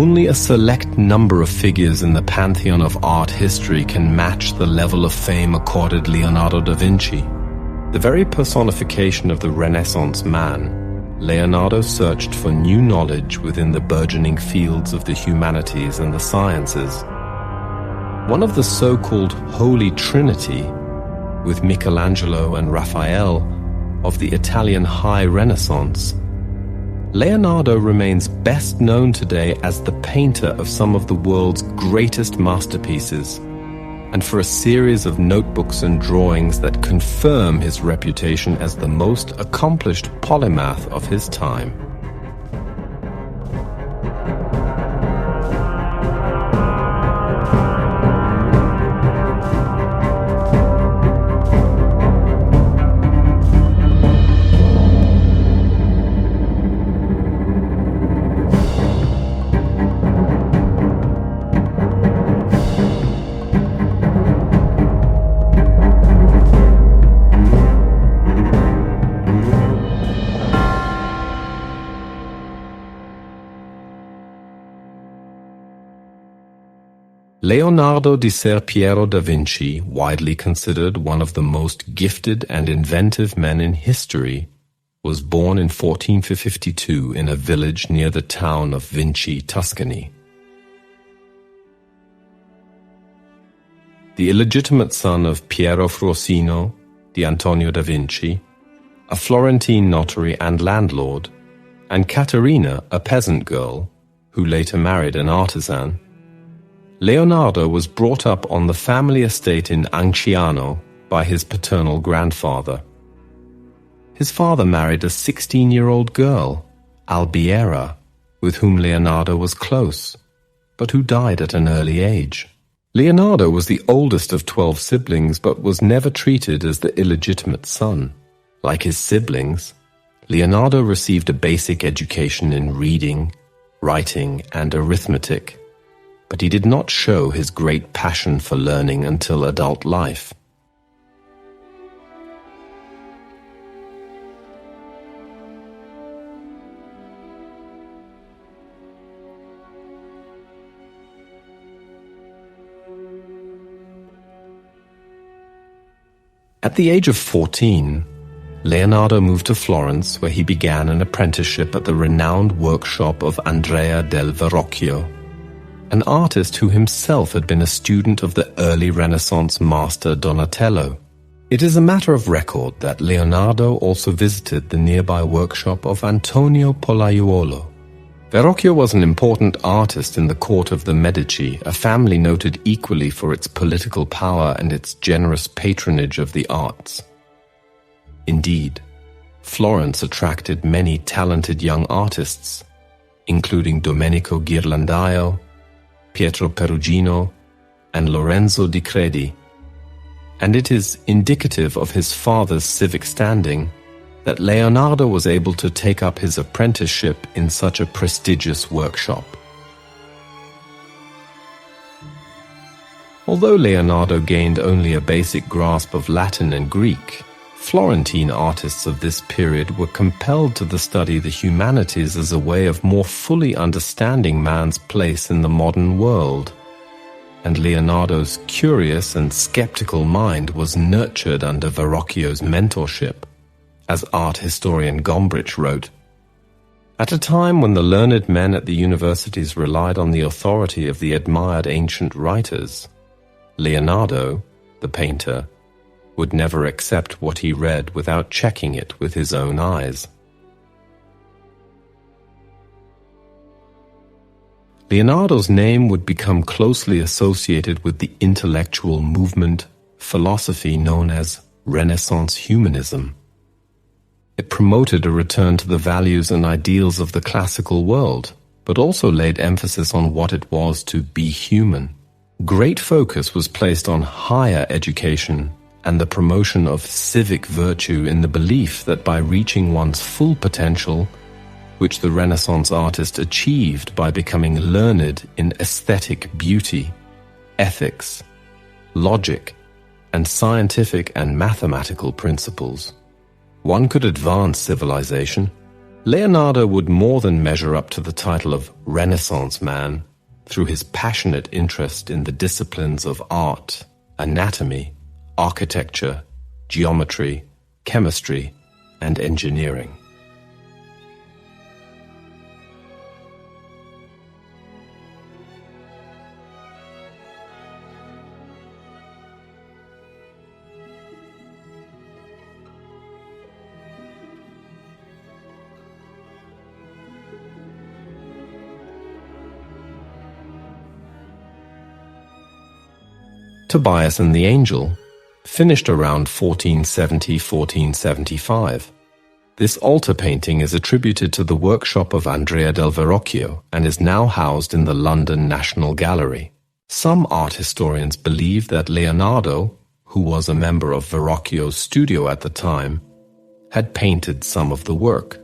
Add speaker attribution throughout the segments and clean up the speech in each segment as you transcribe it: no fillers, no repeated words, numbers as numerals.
Speaker 1: only a select number of figures in the pantheon of art history can match the level of fame accorded Leonardo da Vinci. The very personification of the Renaissance man, Leonardo searched for new knowledge within the burgeoning fields of the humanities and the sciences. One of the so-called Holy Trinity, with Michelangelo and Raphael, of the Italian High Renaissance, Leonardo remains best known today as the painter of some of the world's greatest masterpieces, and for a series of notebooks and drawings that confirm his reputation as the most accomplished polymath of his time. Leonardo di Ser Piero da Vinci, widely considered one of the most gifted and inventive men in history, was born in 1452 in a village near the town of Vinci, Tuscany. The illegitimate son of Piero Fruosino di Antonio da Vinci, a Florentine notary and landlord, and Caterina, a peasant girl, who later married an artisan, Leonardo was brought up on the family estate in Anciano by his paternal grandfather. His father married a 16-year-old girl, Albiera, with whom Leonardo was close, but who died at an early age. Leonardo was the oldest of 12 siblings, but was never treated as the illegitimate son. Like his siblings, Leonardo received a basic education in reading, writing, and arithmetic, but he did not show his great passion for learning until adult life. At the age of 14, Leonardo moved to Florence, where he began an apprenticeship at the renowned workshop of Andrea del Verrocchio, an artist who himself had been a student of the early Renaissance master Donatello. It is a matter of record that Leonardo also visited the nearby workshop of Antonio Pollaiuolo. Verrocchio was an important artist in the court of the Medici, a family noted equally for its political power and its generous patronage of the arts. Indeed, Florence attracted many talented young artists, including Domenico Ghirlandaio, Pietro Perugino, and Lorenzo di Credi, and it is indicative of his father's civic standing that Leonardo was able to take up his apprenticeship in such a prestigious workshop. Although Leonardo gained only a basic grasp of Latin and Greek, Florentine artists of this period were compelled to study the humanities as a way of more fully understanding man's place in the modern world, and Leonardo's curious and skeptical mind was nurtured under Verrocchio's mentorship. As art historian Gombrich wrote, "At a time when the learned men at the universities relied on the authority of the admired ancient writers, Leonardo, the painter, would never accept what he read without checking it with his own eyes." Leonardo's name would become closely associated with the intellectual movement, philosophy known as Renaissance humanism. It promoted a return to the values and ideals of the classical world, but also laid emphasis on what it was to be human. Great focus was placed on higher education and the promotion of civic virtue in the belief that by reaching one's full potential, which the Renaissance artist achieved by becoming learned in aesthetic beauty, ethics, logic, and scientific and mathematical principles, one could advance civilization Leonardo would more than measure up to the title of Renaissance man through his passionate interest in the disciplines of art, anatomy, architecture, geometry, chemistry, and engineering. Tobias and the Angel finished around 1470–1475. This altar painting is attributed to the workshop of Andrea del Verrocchio and is now housed in the London National Gallery. Some art historians believe that Leonardo, who was a member of Verrocchio's studio at the time, had painted some of the work.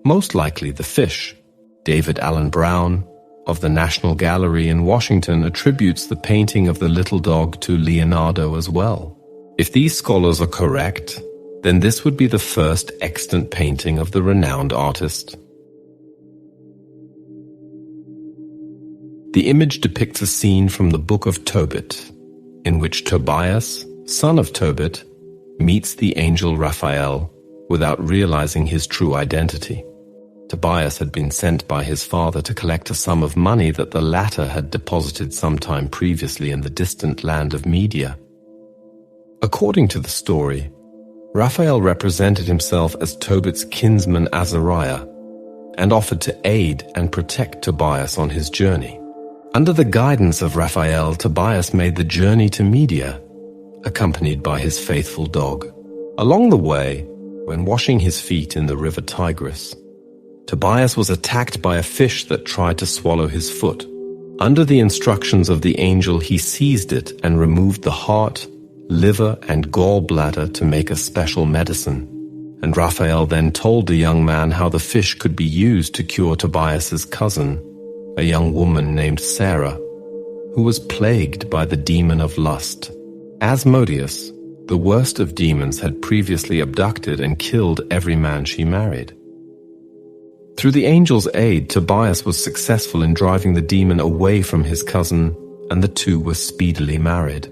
Speaker 1: Most likely the fish. David Allen Brown of the National Gallery in Washington attributes the painting of the little dog to Leonardo as well. If these scholars are correct, then this would be the first extant painting of the renowned artist. The image depicts a scene from the Book of Tobit, in which Tobias, son of Tobit, meets the angel Raphael without realizing his true identity. Tobias had been sent by his father to collect a sum of money that the latter had deposited sometime previously in the distant land of Media. According to the story, Raphael represented himself as Tobit's kinsman Azariah and offered to aid and protect Tobias on his journey. Under the guidance of Raphael, Tobias made the journey to Media, accompanied by his faithful dog. Along the way, when washing his feet in the river Tigris, Tobias was attacked by a fish that tried to swallow his foot. Under the instructions of the angel, he seized it and removed the heart, liver, and gallbladder to make a special medicine. And Raphael then told the young man how the fish could be used to cure Tobias's cousin, a young woman named Sarah, who was plagued by the demon of lust. Asmodeus, the worst of demons, had previously abducted and killed every man she married. Through the angel's aid, Tobias was successful in driving the demon away from his cousin, and the two were speedily married.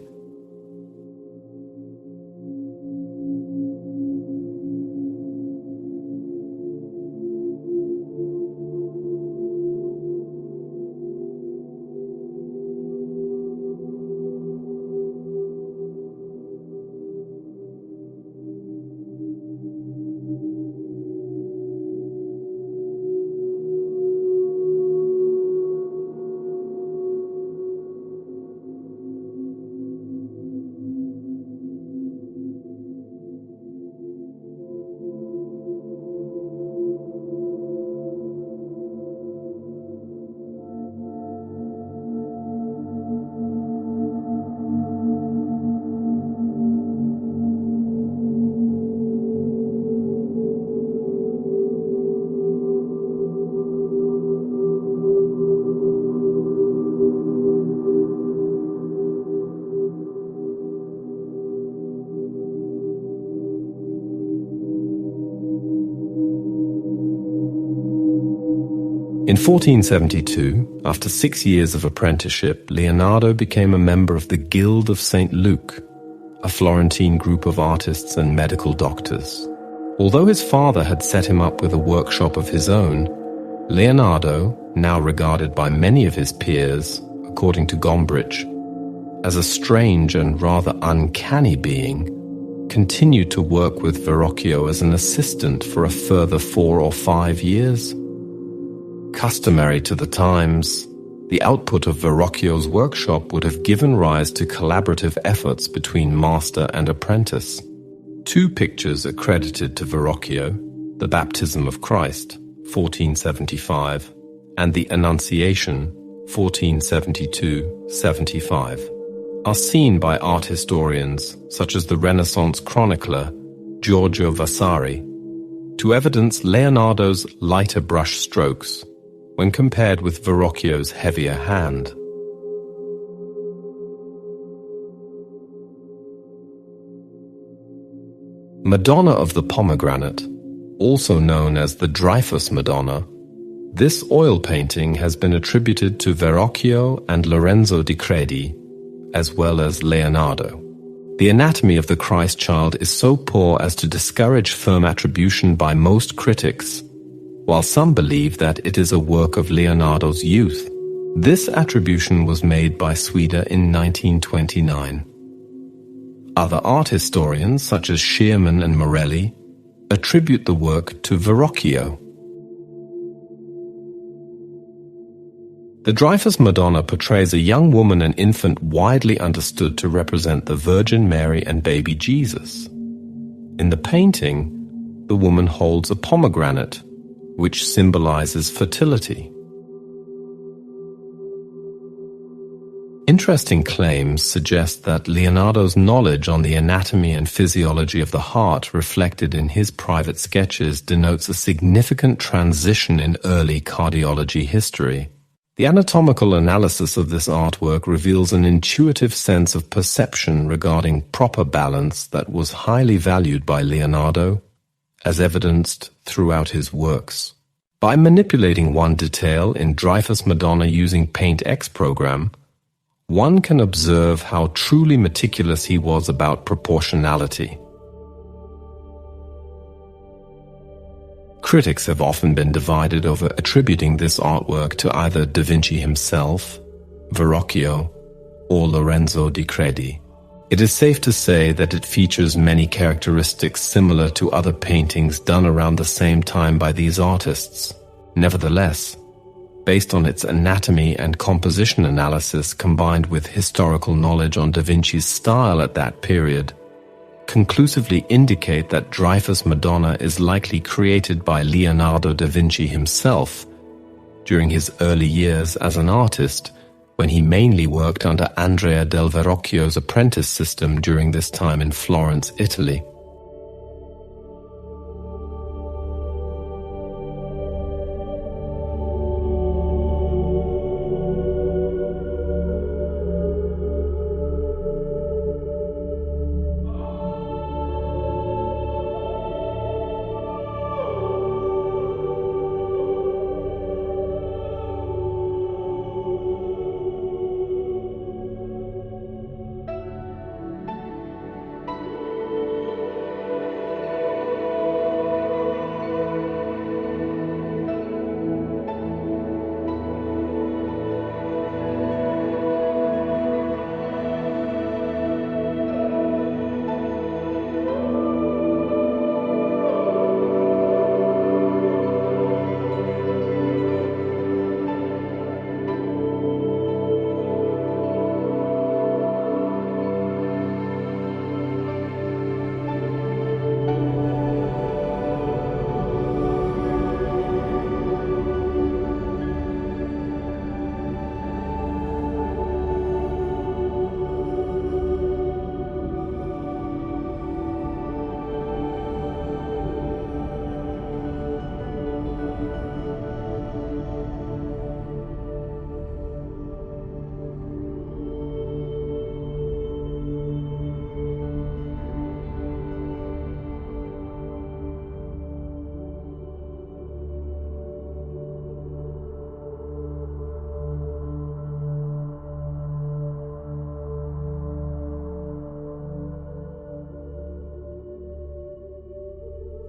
Speaker 1: In 1472, after 6 years of apprenticeship, Leonardo became a member of the Guild of St. Luke, a Florentine group of artists and medical doctors. Although his father had set him up with a workshop of his own, Leonardo, now regarded by many of his peers, according to Gombrich, as a strange and rather uncanny being, continued to work with Verrocchio as an assistant for a further 4 or 5 years. Customary to the times, the output of Verrocchio's workshop would have given rise to collaborative efforts between master and apprentice. 2 pictures accredited to Verrocchio, the Baptism of Christ, 1475, and the Annunciation, 1472–75, are seen by art historians such as the Renaissance chronicler Giorgio Vasari to evidence Leonardo's lighter brush strokes when compared with Verrocchio's heavier hand. Madonna of the Pomegranate, also known as the Dreyfus Madonna. This oil painting has been attributed to Verrocchio and Lorenzo di Credi, as well as Leonardo. The anatomy of the Christ child is so poor as to discourage firm attribution by most critics, while some believe that it is a work of Leonardo's youth. This attribution was made by Suida in 1929. Other art historians, such as Shearman and Morelli, attribute the work to Verrocchio. The Dreyfus Madonna portrays a young woman and infant widely understood to represent the Virgin Mary and baby Jesus. In the painting, the woman holds a pomegranate, which symbolizes fertility. Interesting claims suggest that Leonardo's knowledge on the anatomy and physiology of the heart reflected in his private sketches denotes a significant transition in early cardiology history. The anatomical analysis of this artwork reveals an intuitive sense of perception regarding proper balance that was highly valued by Leonardo, as evidenced throughout his works. By manipulating one detail in Dreyfus Madonna using Paint X program, one can observe how truly meticulous he was about proportionality. Critics have often been divided over attributing this artwork to either Da Vinci himself, Verrocchio, or Lorenzo di Credi. It is safe to say that it features many characteristics similar to other paintings done around the same time by these artists. Nevertheless, based on its anatomy and composition analysis combined with historical knowledge on Da Vinci's style at that period, conclusively indicate that Dreyfus Madonna is likely created by Leonardo da Vinci himself during his early years as an artist, when he mainly worked under Andrea del Verrocchio's apprentice system during this time in Florence, Italy.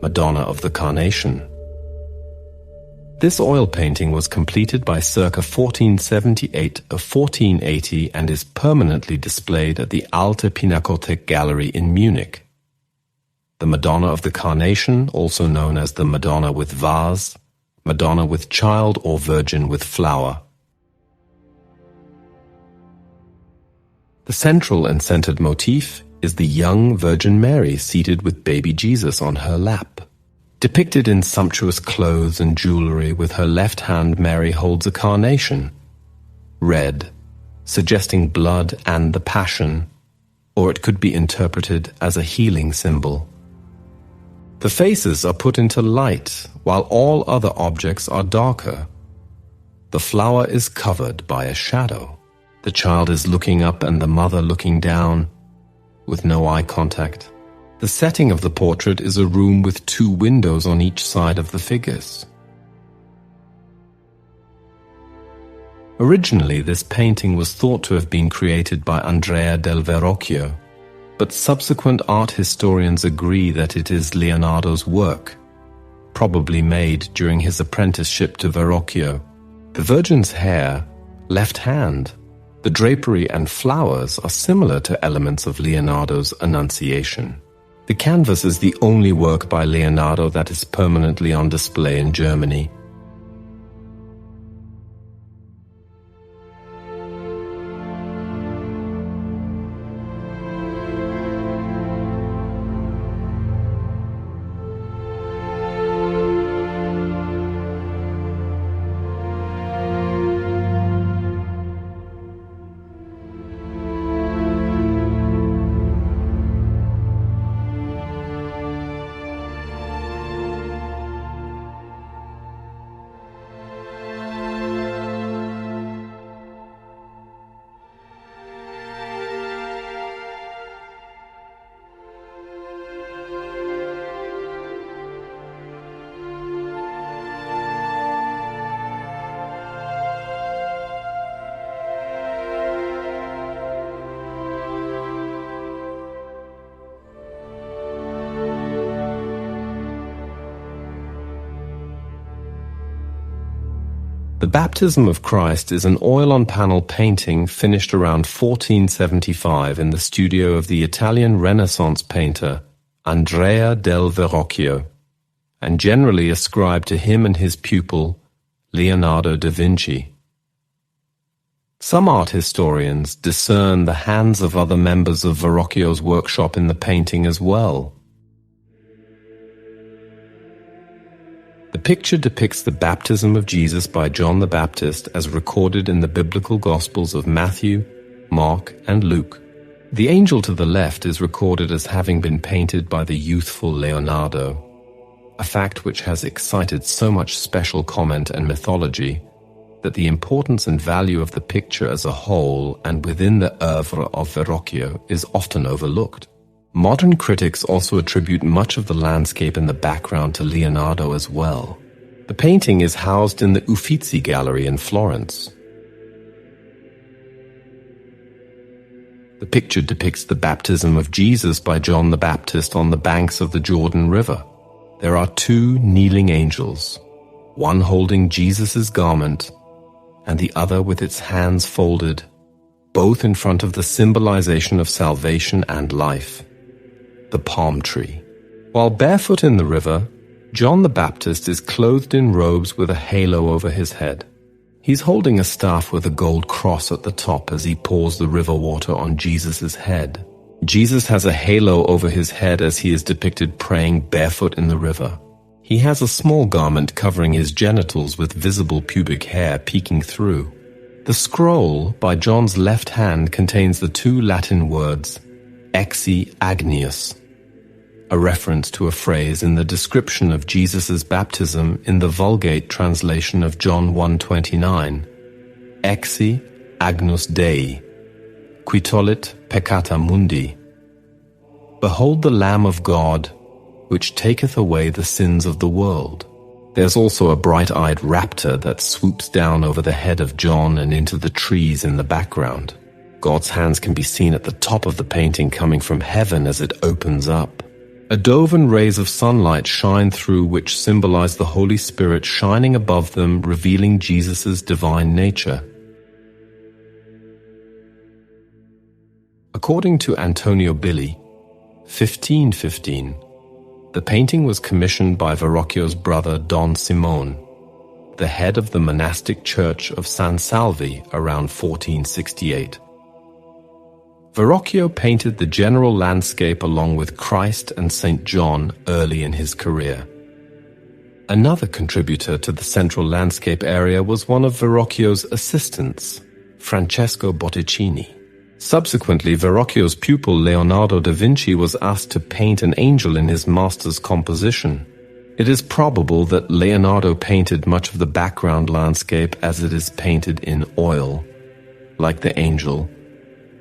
Speaker 1: Madonna of the Carnation. This oil painting was completed by circa 1478 or 1480 and is permanently displayed at the Alte Pinakothek Gallery in Munich. The Madonna of the Carnation, also known as the Madonna with Vase, Madonna with Child or Virgin with Flower. The central and centered motif is the young Virgin Mary seated with baby Jesus on her lap. Depicted in sumptuous clothes and jewelry, with her left hand Mary holds a carnation, red, suggesting blood and the Passion, or it could be interpreted as a healing symbol. The faces are put into light, while all other objects are darker. The flower is covered by a shadow. The child is looking up and the mother looking down, with no eye contact. The setting of the portrait is a room with 2 windows on each side of the figures. Originally, this painting was thought to have been created by Andrea del Verrocchio, but subsequent art historians agree that it is Leonardo's work, probably made during his apprenticeship to Verrocchio. The Virgin's hair, left hand, the drapery and flowers are similar to elements of Leonardo's Annunciation. The canvas is the only work by Leonardo that is permanently on display in Germany. The Baptism of Christ is an oil-on-panel painting finished around 1475 in the studio of the Italian Renaissance painter Andrea del Verrocchio, and generally ascribed to him and his pupil Leonardo da Vinci. Some art historians discern the hands of other members of Verrocchio's workshop in the painting as well. The picture depicts the baptism of Jesus by John the Baptist as recorded in the biblical Gospels of Matthew, Mark, and Luke. The angel to the left is recorded as having been painted by the youthful Leonardo, a fact which has excited so much special comment and mythology that the importance and value of the picture as a whole and within the oeuvre of Verrocchio is often overlooked. Modern critics also attribute much of the landscape in the background to Leonardo as well. The painting is housed in the Uffizi Gallery in Florence. The picture depicts the baptism of Jesus by John the Baptist on the banks of the Jordan River. There are 2 kneeling angels, one holding Jesus' garment and the other with its hands folded, both in front of the symbolization of salvation and life, the palm tree. While barefoot in the river, John the Baptist is clothed in robes with a halo over his head. He's holding a staff with a gold cross at the top as he pours the river water on Jesus' head. Jesus has a halo over his head as he is depicted praying barefoot in the river. He has a small garment covering his genitals with visible pubic hair peeking through. The scroll by John's left hand contains the 2 Latin words Exi Agnius, a reference to a phrase in the description of Jesus' baptism in the Vulgate translation of John 1:29, Exi Agnus Dei, qui tollit peccata mundi. Behold the Lamb of God, which taketh away the sins of the world. There's also a bright-eyed raptor that swoops down over the head of John and into the trees in the background. God's hands can be seen at the top of the painting coming from heaven as it opens up. A dove and rays of sunlight shine through, which symbolize the Holy Spirit shining above them, revealing Jesus' divine nature. According to Antonio Billi, 1515, the painting was commissioned by Verrocchio's brother Don Simone, the head of the monastic church of San Salvi around 1468. Verrocchio painted the general landscape along with Christ and St. John early in his career. Another contributor to the central landscape area was one of Verrocchio's assistants, Francesco Botticini. Subsequently, Verrocchio's pupil Leonardo da Vinci was asked to paint an angel in his master's composition. It is probable that Leonardo painted much of the background landscape as it is painted in oil, like the angel,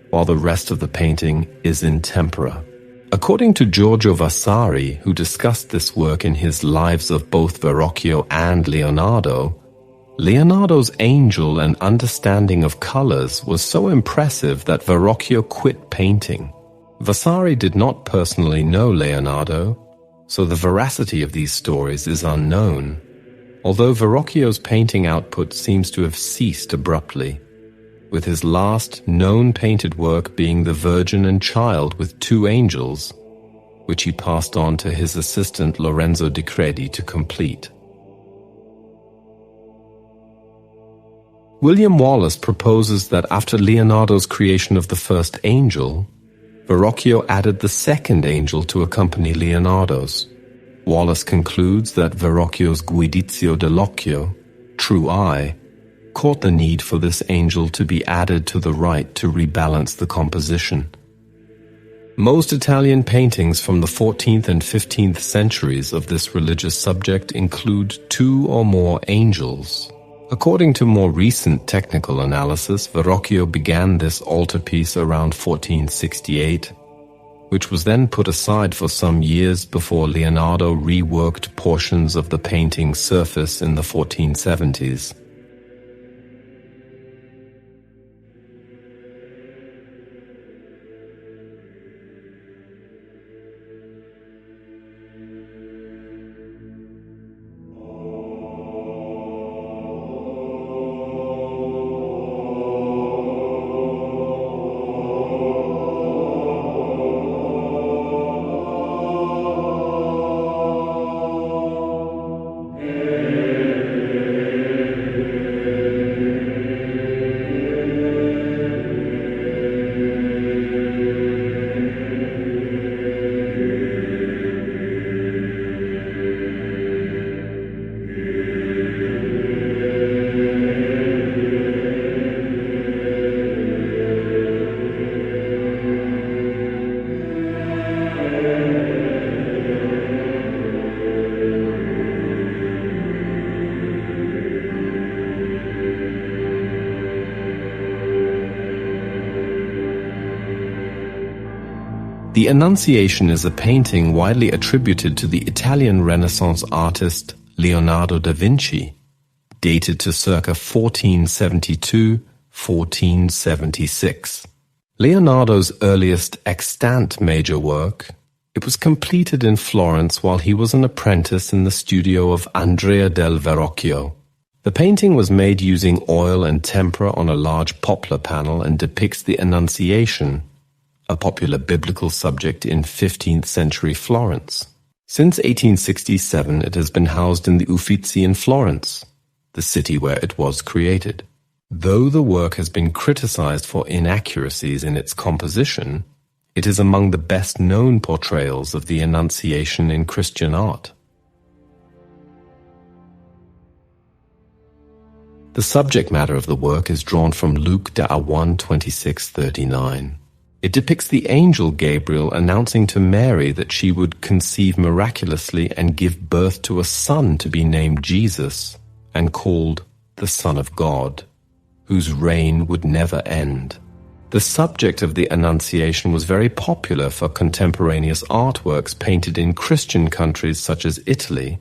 Speaker 1: while the rest of the painting is in tempera. According to Giorgio Vasari, who discussed this work in his Lives of both Verrocchio and Leonardo, Leonardo's angel and understanding of colors was so impressive that Verrocchio quit painting. Vasari did not personally know Leonardo, so the veracity of these stories is unknown, although Verrocchio's painting output seems to have ceased abruptly, with his last known painted work being the Virgin and Child with two angels, which he passed on to his assistant Lorenzo di Credi to complete. William Wallace proposes that after Leonardo's creation of the first angel, Verrocchio added the second angel to accompany Leonardo's. Wallace concludes that Verrocchio's Giudizio dell'Occhio, true eye, caught the need for this angel to be added to the right to rebalance the composition. Most Italian paintings from the 14th and 15th centuries of this religious subject include two or more angels. According to more recent technical analysis, Verrocchio began this altarpiece around 1468, which was then put aside for some years before Leonardo reworked portions of the painting's surface in the 1470s. The Annunciation is a painting widely attributed to the Italian Renaissance artist Leonardo da Vinci, dated to circa 1472-1476. Leonardo's earliest extant major work, it was completed in Florence while he was an apprentice in the studio of Andrea del Verrocchio. The painting was made using oil and tempera on a large poplar panel and depicts the Annunciation, a popular biblical subject in 15th century Florence. Since 1867, it has been housed in the Uffizi in Florence, the city where it was created. Though the work has been criticized for inaccuracies in its composition, it is among the best-known portrayals of the Annunciation in Christian art. The subject matter of the work is drawn from Luke 1:26-39. It depicts the angel Gabriel announcing to Mary that she would conceive miraculously and give birth to a son to be named Jesus and called the Son of God, whose reign would never end. The subject of the Annunciation was very popular for contemporaneous artworks painted in Christian countries such as Italy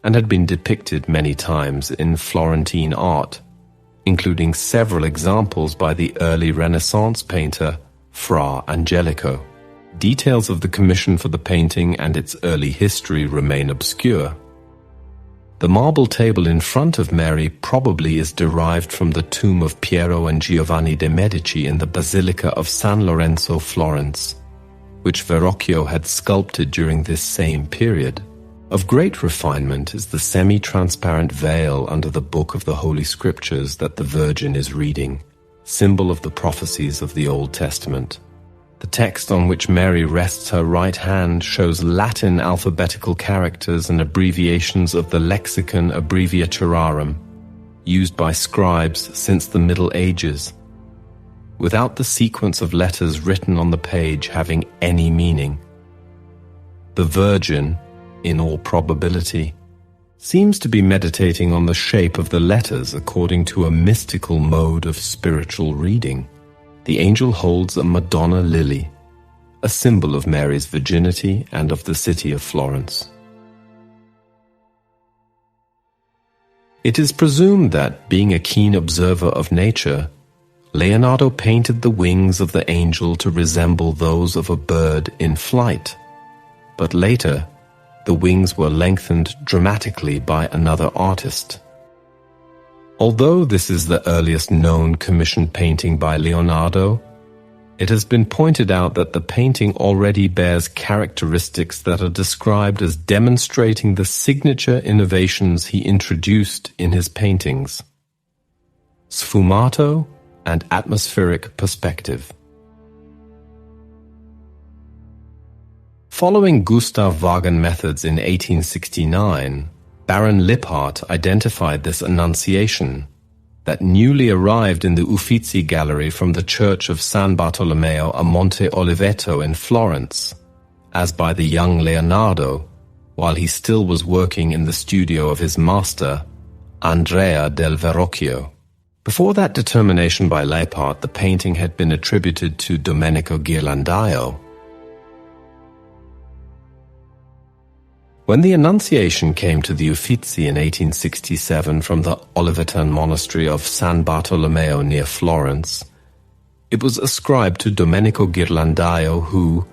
Speaker 1: and had been depicted many times in Florentine art, including several examples by the early Renaissance painter Fra Angelico. Details of the commission for the painting and its early history remain obscure. The marble table in front of Mary probably is derived from the tomb of Piero and Giovanni de' Medici in the Basilica of San Lorenzo, Florence, which Verrocchio had sculpted during this same period. Of great refinement is the semi-transparent veil under the book of the Holy Scriptures that the Virgin is reading, symbol of the prophecies of the Old Testament. The text on which Mary rests her right hand shows Latin alphabetical characters and abbreviations of the Lexicon Abbreviaturarum, used by scribes since the Middle Ages, without the sequence of letters written on the page having any meaning. The Virgin, in all probability, seems to be meditating on the shape of the letters according to a mystical mode of spiritual reading. The angel holds a Madonna lily, a symbol of Mary's virginity and of the city of Florence. It is presumed that, being a keen observer of nature, Leonardo painted the wings of the angel to resemble those of a bird in flight, but later the wings were lengthened dramatically by another artist. Although this is the earliest known commissioned painting by Leonardo, it has been pointed out that the painting already bears characteristics that are described as demonstrating the signature innovations he introduced in his paintings: sfumato and atmospheric perspective. Following Gustav Wagen methods in 1869, Baron Lipphardt identified this Annunciation that newly arrived in the Uffizi Gallery from the Church of San Bartolomeo a Monte Oliveto in Florence, as by the young Leonardo, while he still was working in the studio of his master, Andrea del Verrocchio. Before that determination by Lipphardt, the painting had been attributed to Domenico Ghirlandaio. When the Annunciation came to the Uffizi in 1867 from the Olivetan monastery of San Bartolomeo near Florence, it was ascribed to Domenico Ghirlandaio, who,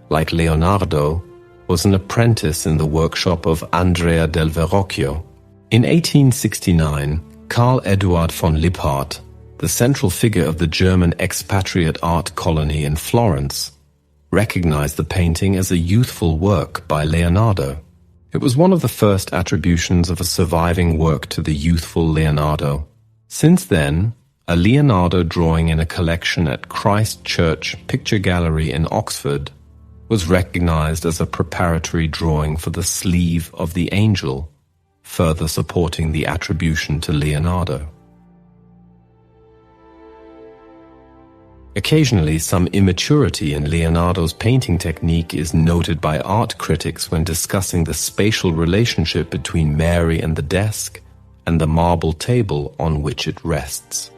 Speaker 1: like Leonardo, was an apprentice in the workshop of Andrea del Verrocchio. In 1869, Karl Eduard von Lipphardt, the central figure of the German expatriate art colony in Florence, recognized the painting as a youthful work by Leonardo. It was one of the first attributions of a surviving work to the youthful Leonardo. Since then, a Leonardo drawing in a collection at Christ Church Picture Gallery in Oxford was recognized as a preparatory drawing for the sleeve of the angel, further supporting the attribution to Leonardo. Occasionally, some immaturity in Leonardo's painting technique is noted by art critics when discussing the spatial relationship between Mary and the desk and the marble table on which it rests.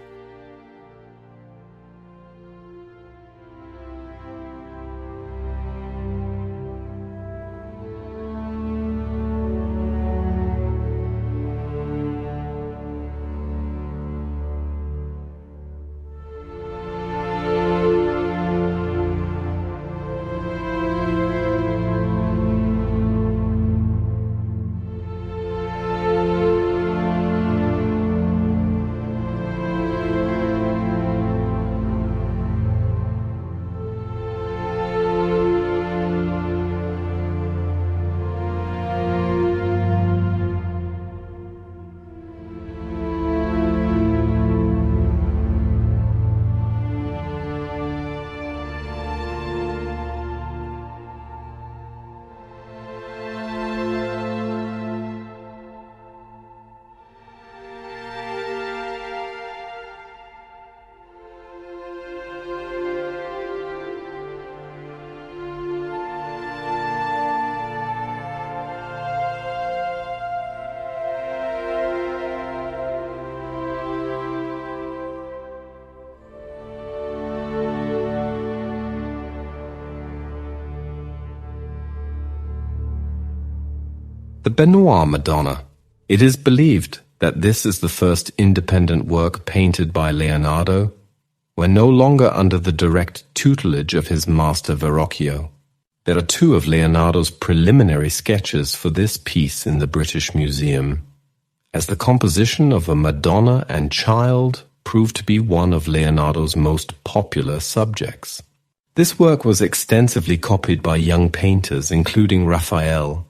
Speaker 1: The Benoit Madonna. It is believed that this is the first independent work painted by Leonardo, when no longer under the direct tutelage of his master Verrocchio. There are two of Leonardo's preliminary sketches for this piece in the British Museum, as the composition of a Madonna and Child proved to be one of Leonardo's most popular subjects. This work was extensively copied by young painters, including Raphael,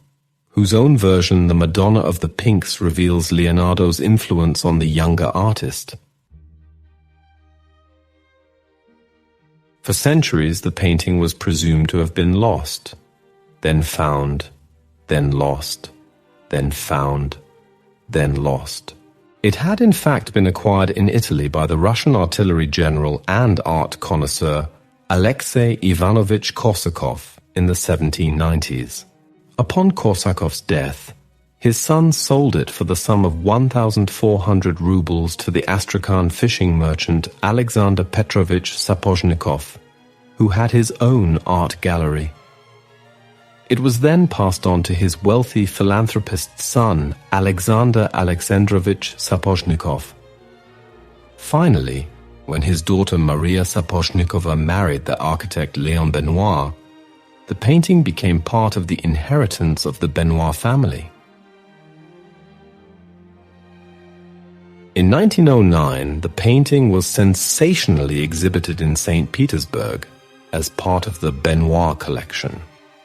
Speaker 1: whose own version, the Madonna of the Pinks, reveals Leonardo's influence on the younger artist. For centuries, the painting was presumed to have been lost, then found, then lost, then found, then lost. It had in fact been acquired in Italy by the Russian artillery general and art connoisseur Alexei Ivanovich Korsakov in the 1790s. Upon Korsakov's death, his son sold it for the sum of 1,400 rubles to the Astrakhan fishing merchant Alexander Petrovich Sapozhnikov, who had his own art gallery. It was then passed on to his wealthy philanthropist son, Alexander Alexandrovich Sapochnikov. Finally, when his daughter Maria Sapochnikova married the architect Léon Benoit, the painting became part of the inheritance of the Benoit family. In 1909, the painting was sensationally exhibited in St. Petersburg as part of the Benoit collection.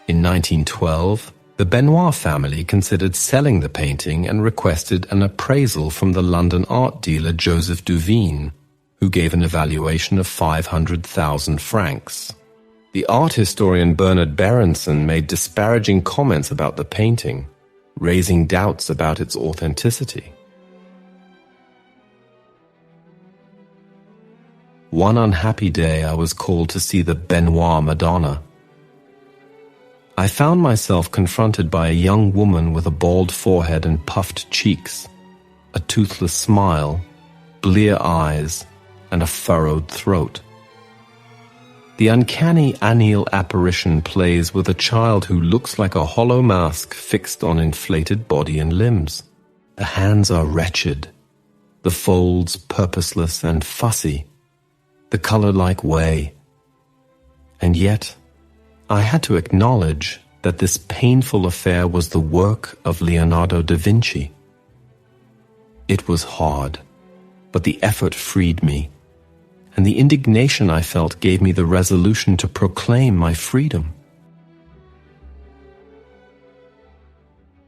Speaker 1: In 1912, the Benoit family considered selling the painting and requested an appraisal from the London art dealer Joseph Duveen, who gave an evaluation of 500,000 francs. The art historian Bernard Berenson made disparaging comments about the painting, raising doubts about its authenticity. One unhappy day I was called to see the Benoit Madonna. I found myself confronted by a young woman with a bald forehead and puffed cheeks, a toothless smile, blear eyes, and a furrowed throat. The uncanny Anil apparition plays with a child who looks like a hollow mask fixed on inflated body and limbs. The hands are wretched, the folds purposeless and fussy, the color like whey. And yet, I had to acknowledge that this painful affair was the work of Leonardo da Vinci. It was hard, but the effort freed me, and the indignation I felt gave me the resolution to proclaim my freedom.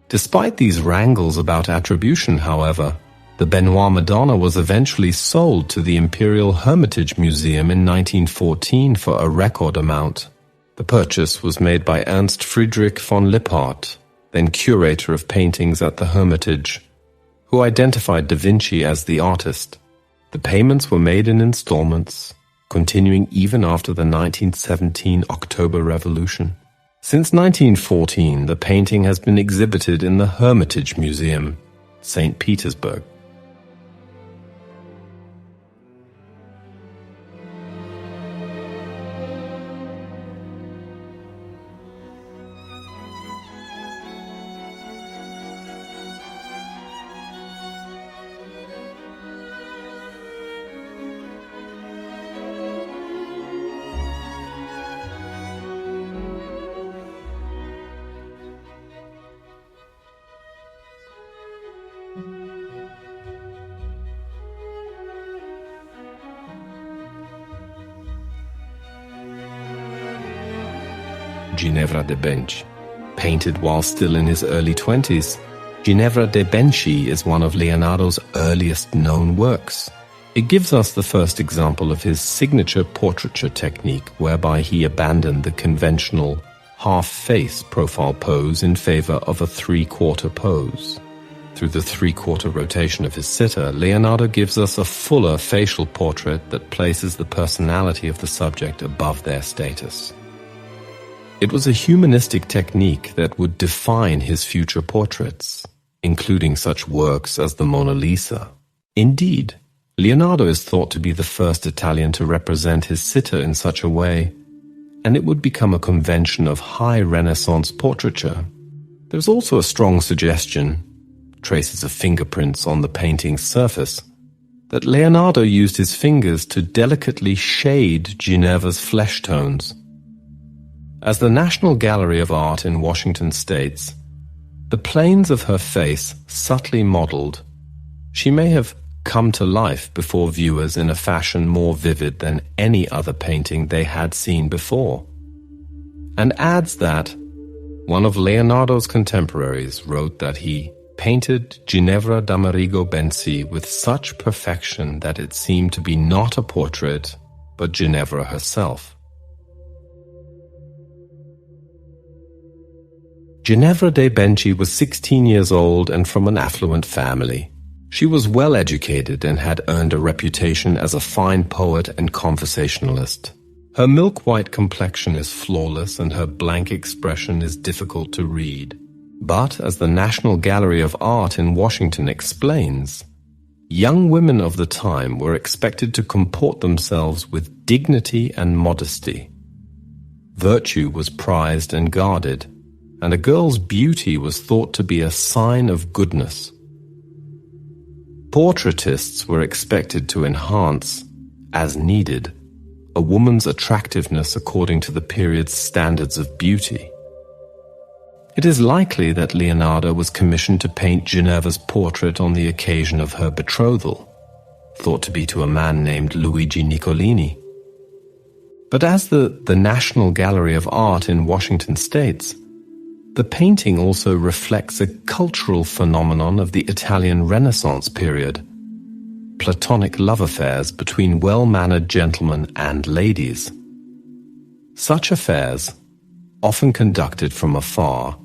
Speaker 1: Despite these wrangles about attribution, however, the Benoit Madonna was eventually sold to the Imperial Hermitage Museum in 1914 for a record amount. The purchase was made by Ernst Friedrich von Lippard, then curator of paintings at the Hermitage, who identified da Vinci as the artist. The payments were made in installments, continuing even after the 1917 October Revolution. Since 1914, the painting has been exhibited in the Hermitage Museum, St. Petersburg. Ginevra de Benci. Painted while still in his early 20s, Ginevra de Benci is one of Leonardo's earliest known works. It gives us the first example of his signature portraiture technique, whereby he abandoned the conventional half-face profile pose in favor of a three-quarter pose. Through the three-quarter rotation of his sitter, Leonardo gives us a fuller facial portrait that places the personality of the subject above their status. It was a humanistic technique that would define his future portraits, including such works as the Mona Lisa. Indeed, Leonardo is thought to be the first Italian to represent his sitter in such a way, and it would become a convention of high Renaissance portraiture. There's also a strong suggestion, traces of fingerprints on the painting's surface, that Leonardo used his fingers to delicately shade Ginevra's flesh tones. As the National Gallery of Art in Washington states, the planes of her face subtly modeled, she may have come to life before viewers in a fashion more vivid than any other painting they had seen before. And adds that one of Leonardo's contemporaries wrote that he painted Ginevra d'Amerigo Benci with such perfection that it seemed to be not a portrait, but Ginevra herself. Ginevra de Benci was 16 years old and from an affluent family. She was well educated and had earned a reputation as a fine poet and conversationalist. Her milk-white complexion is flawless and her blank expression is difficult to read. But, as the National Gallery of Art in Washington explains, young women of the time were expected to comport themselves with dignity and modesty. virtue was prized and guarded, and a girl's beauty was thought to be a sign of goodness. Portraitists were expected to enhance, as needed, a woman's attractiveness according to the period's standards of beauty. It is likely that Leonardo was commissioned to paint Ginevra's portrait on the occasion of her betrothal, thought to be to a man named Luigi Niccolini. But as the National Gallery of Art in Washington states, the painting also reflects a cultural phenomenon of the Italian Renaissance period, platonic love affairs between well-mannered gentlemen and ladies. Such affairs, often conducted from afar,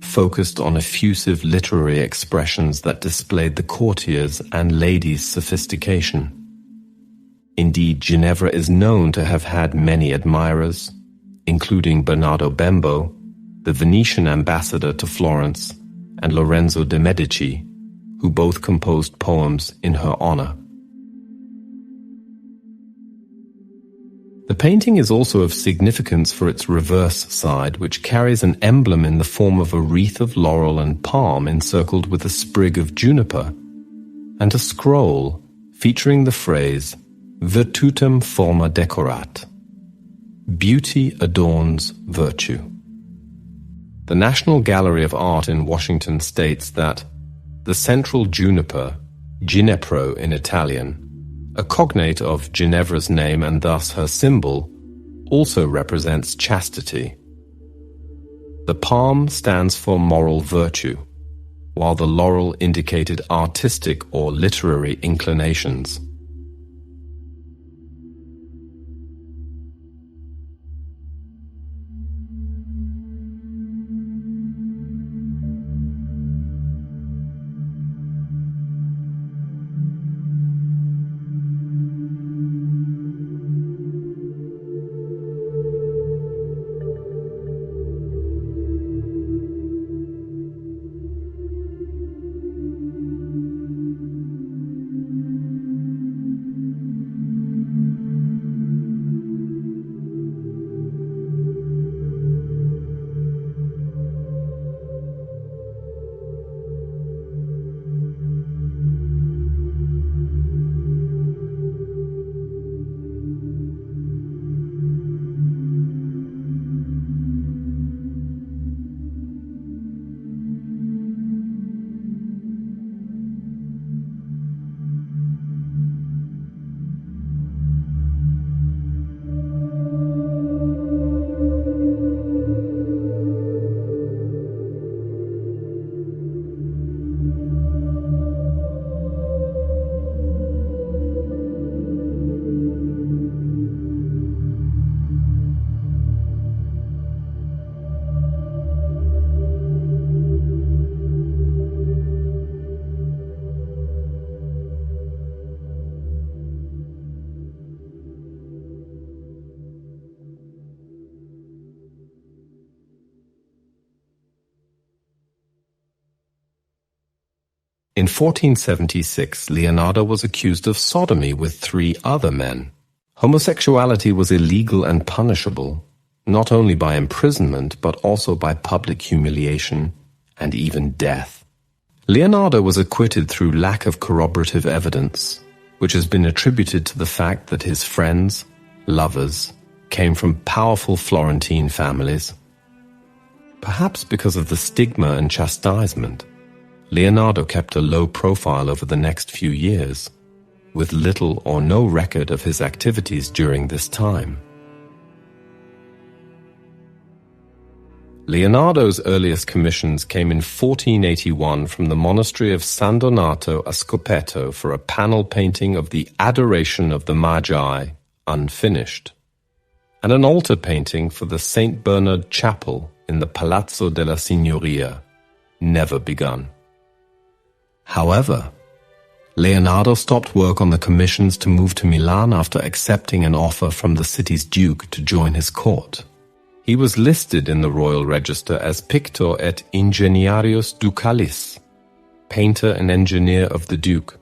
Speaker 1: focused on effusive literary expressions that displayed the courtiers' and ladies' sophistication. Indeed, Ginevra is known to have had many admirers, including Bernardo Bembo, the Venetian ambassador to Florence, and Lorenzo de' Medici, who both composed poems in her honor. The painting is also of significance for its reverse side, which carries an emblem in the form of a wreath of laurel and palm encircled with a sprig of juniper, and a scroll featuring the phrase Virtutem forma decorat, beauty adorns virtue. The National Gallery of Art in Washington states that the central juniper, Ginepro in Italian, a cognate of Ginevra's name and thus her symbol, also represents chastity. The palm stands for moral virtue, while the laurel indicated artistic or literary inclinations. In 1476, Leonardo was accused of sodomy with 3 other men. Homosexuality was illegal and punishable, not only by imprisonment but also by public humiliation and even death. Leonardo was acquitted through lack of corroborative evidence, which has been attributed to the fact that his friends, lovers, came from powerful Florentine families. Perhaps because of the stigma and chastisement, Leonardo kept a low profile over the next few years, with little or no record of his activities during this time. Leonardo's earliest commissions came in 1481 from the monastery of San Donato a Scopeto for a panel painting of the Adoration of the Magi, unfinished, and an altar painting for the St. Bernard Chapel in the Palazzo della Signoria, never begun. However, Leonardo stopped work on the commissions to move to Milan after accepting an offer from the city's duke to join his court. He was listed in the royal register as Pictor et Ingeniarius Ducalis, painter and engineer of the duke.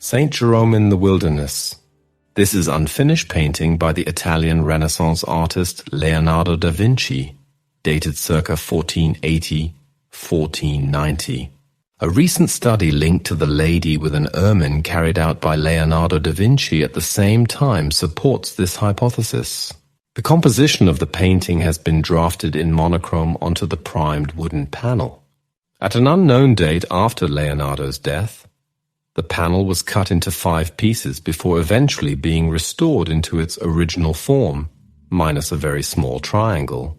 Speaker 1: Saint Jerome in the Wilderness. This is unfinished painting by the Italian Renaissance artist Leonardo da Vinci, dated circa 1480-1490. A recent study linked to the lady with an ermine carried out by Leonardo da Vinci at the same time supports this hypothesis. The composition of the painting has been drafted in monochrome onto the primed wooden panel. At an unknown date after Leonardo's death, the panel was cut into 5 pieces before eventually being restored into its original form, minus a very small triangle.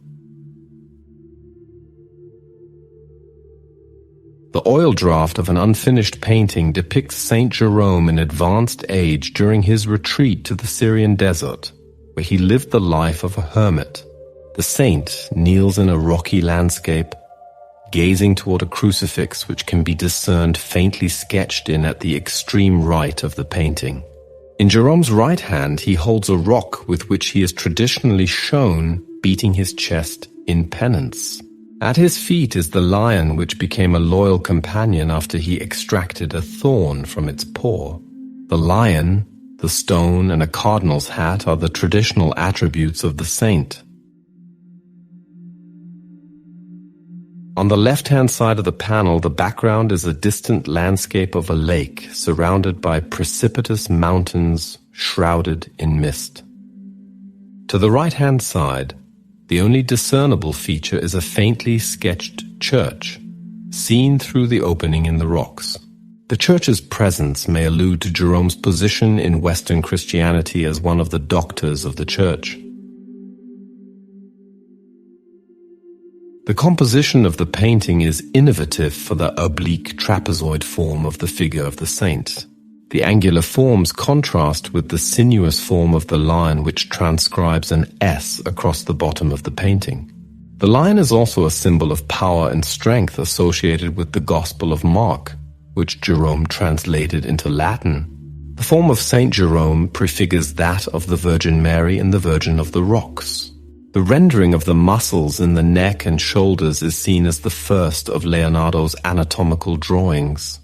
Speaker 1: The oil draft of an unfinished painting depicts Saint Jerome in advanced age during his retreat to the Syrian desert, where he lived the life of a hermit. The saint kneels in a rocky landscape, gazing toward a crucifix which can be discerned faintly sketched in at the extreme right of the painting. In Jerome's right hand, he holds a rock with which he is traditionally shown beating his chest in penance. At his feet is the lion which became a loyal companion after he extracted a thorn from its paw. The lion, the stone, and a cardinal's hat are the traditional attributes of the saint. On the left-hand side of the panel, the background is a distant landscape of a lake surrounded by precipitous mountains shrouded in mist. To the right-hand side, the only discernible feature is a faintly sketched church, seen through the opening in the rocks. The church's presence may allude to Jerome's position in Western Christianity as one of the doctors of the church. The composition of the painting is innovative for the oblique trapezoid form of the figure of the saint. The angular forms contrast with the sinuous form of the lion, which transcribes an S across the bottom of the painting. The lion is also a symbol of power and strength associated with the Gospel of Mark, which Jerome translated into Latin. The form of Saint Jerome prefigures that of the Virgin Mary and the Virgin of the Rocks. The rendering of the muscles in the neck and shoulders is seen as the first of Leonardo's anatomical drawings.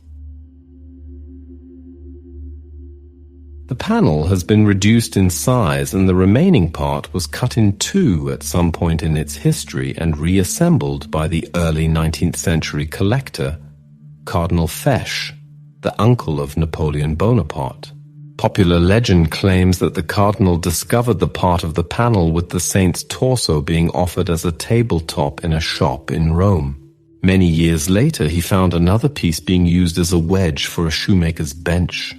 Speaker 1: The panel has been reduced in size, and the remaining part was cut in 2 at some point in its history and reassembled by the early 19th century collector, Cardinal Fesch, the uncle of Napoleon Bonaparte. Popular legend claims that the cardinal discovered the part of the panel with the saint's torso being offered as a tabletop in a shop in Rome. Many years later, he found another piece being used as a wedge for a shoemaker's bench.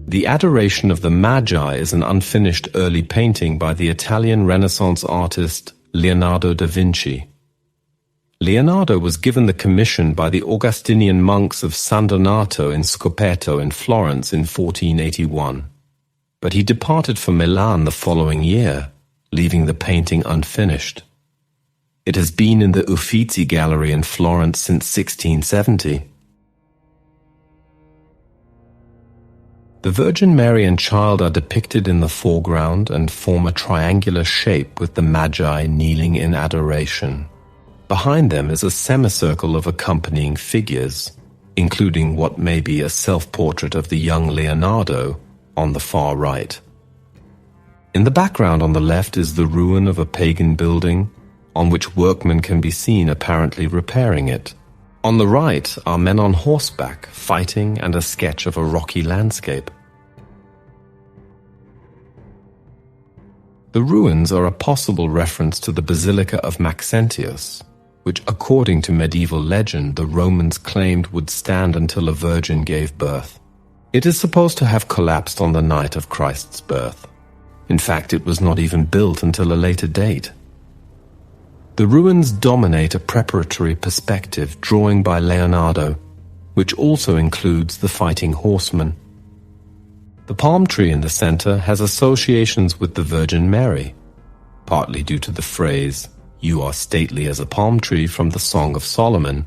Speaker 1: The Adoration of the Magi is an unfinished early painting by the Italian Renaissance artist Leonardo da Vinci. Leonardo was given the commission by the Augustinian monks of San Donato in Scopeto in Florence in 1481, but he departed for Milan the following year, leaving the painting unfinished. It has been in the Uffizi Gallery in Florence since 1670. The Virgin Mary and Child are depicted in the foreground and form a triangular shape with the Magi kneeling in adoration. Behind them is a semicircle of accompanying figures, including what may be a self-portrait of the young Leonardo on the far right. In the background on the left is the ruin of a pagan building, on which workmen can be seen apparently repairing it. On the right are men on horseback fighting and a sketch of a rocky landscape. The ruins are a possible reference to the Basilica of Maxentius, which, according to medieval legend, the Romans claimed would stand until a virgin gave birth. It is supposed to have collapsed on the night of Christ's birth. In fact, it was not even built until a later date. The ruins dominate a preparatory perspective drawing by Leonardo, which also includes the fighting horsemen. The palm tree in the center has associations with the Virgin Mary, partly due to the phrase, "You are stately as a palm tree" from the Song of Solomon,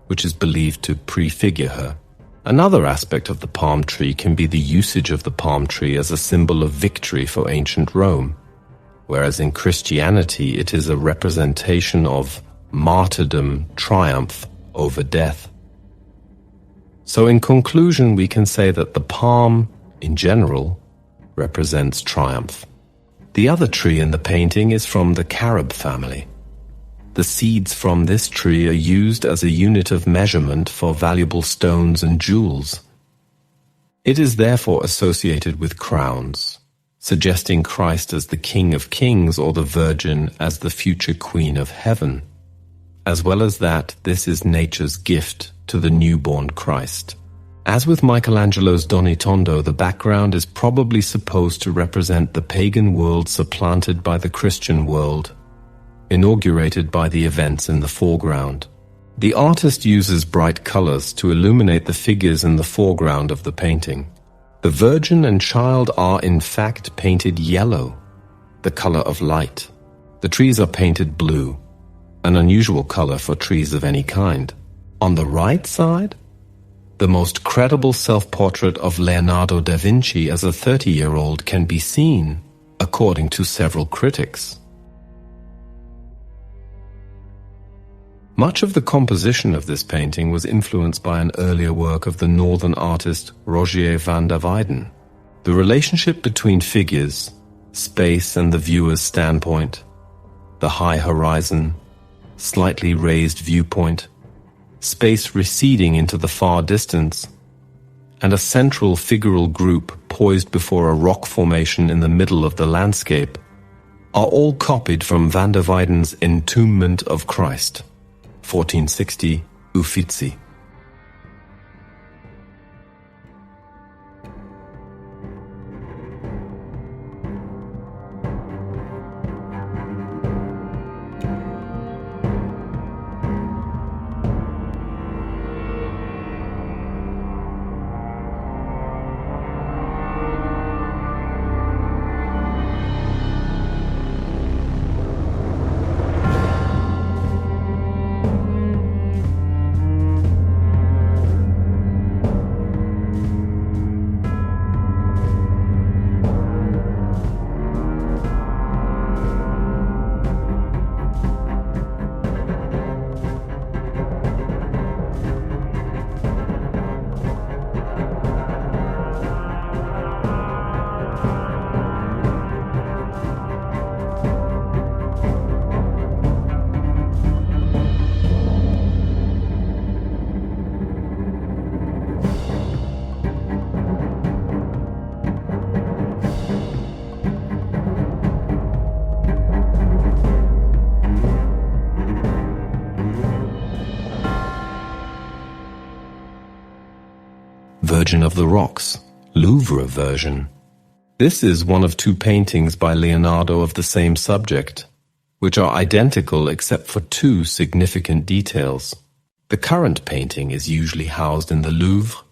Speaker 1: which is believed to prefigure her. Another aspect of the palm tree can be the usage of the palm tree as a symbol of victory for ancient Rome, whereas in Christianity it is a representation of martyrdom, triumph over death. So in conclusion, we can say that the palm, in general, represents triumph. The other tree in the painting is from the carob family. The seeds from this tree are used as a unit of measurement for valuable stones and jewels. It is therefore associated with crowns, suggesting Christ as the King of Kings or the Virgin as the future Queen of Heaven, as well as that this is nature's gift to the newborn Christ. As with Michelangelo's Donitondo, the background is probably supposed to represent the pagan world supplanted by the Christian world, inaugurated by the events in the foreground. The artist uses bright colors to illuminate the figures in the foreground of the painting. The Virgin and Child are in fact painted yellow, the color of light. The trees are painted blue, an unusual color for trees of any kind. On the right side, the most credible self-portrait of Leonardo da Vinci as a 30-year-old can be seen, according to several critics. Much of the composition of this painting was influenced by an earlier work of the northern artist Rogier van der Weyden. The relationship between figures, space and the viewer's standpoint, the high horizon, slightly raised viewpoint, space receding into the far distance, and a central figural group poised before a rock formation in the middle of the landscape, are all copied from van der Weyden's Entombment of Christ, 1460, Uffizi. Virgin of the Rocks, Louvre version. This is one of two paintings by Leonardo of the same subject, which are identical except for two significant details. The current painting is usually housed in the Louvre,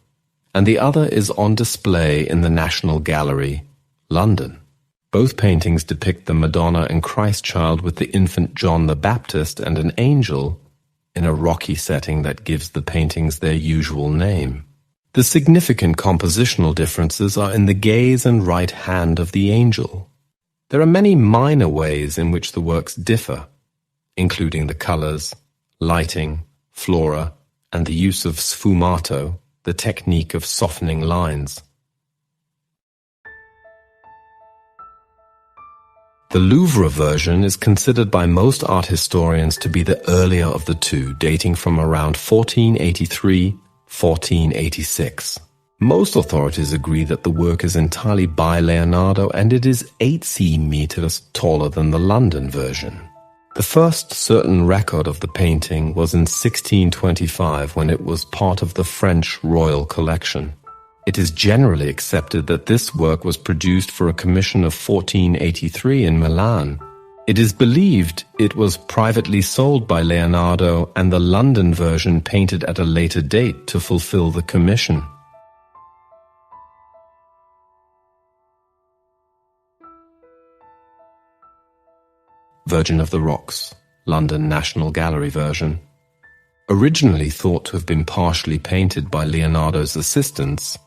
Speaker 1: and the other is on display in the National Gallery, London. Both paintings depict the Madonna and Christ child with the infant John the Baptist and an angel in a rocky setting that gives the paintings their usual name. The significant compositional differences are in the gaze and right hand of the angel. There are many minor ways in which the works differ, including the colors, lighting, flora, and the use of sfumato, the technique of softening lines. The Louvre version is considered by most art historians to be the earlier of the two, dating from around 1483-1486. Most authorities agree that the work is entirely by Leonardo and it is 8 cm taller than the London version. The first certain record of the painting was in 1625 when it was part of the French royal collection. It is generally accepted that this work was produced for a commission of 1483 in Milan. It is believed it was privately sold by Leonardo and the London version painted at a later date to fulfill the commission. Virgin of the Rocks, London National Gallery version. Originally thought to have been partially painted by Leonardo's assistants,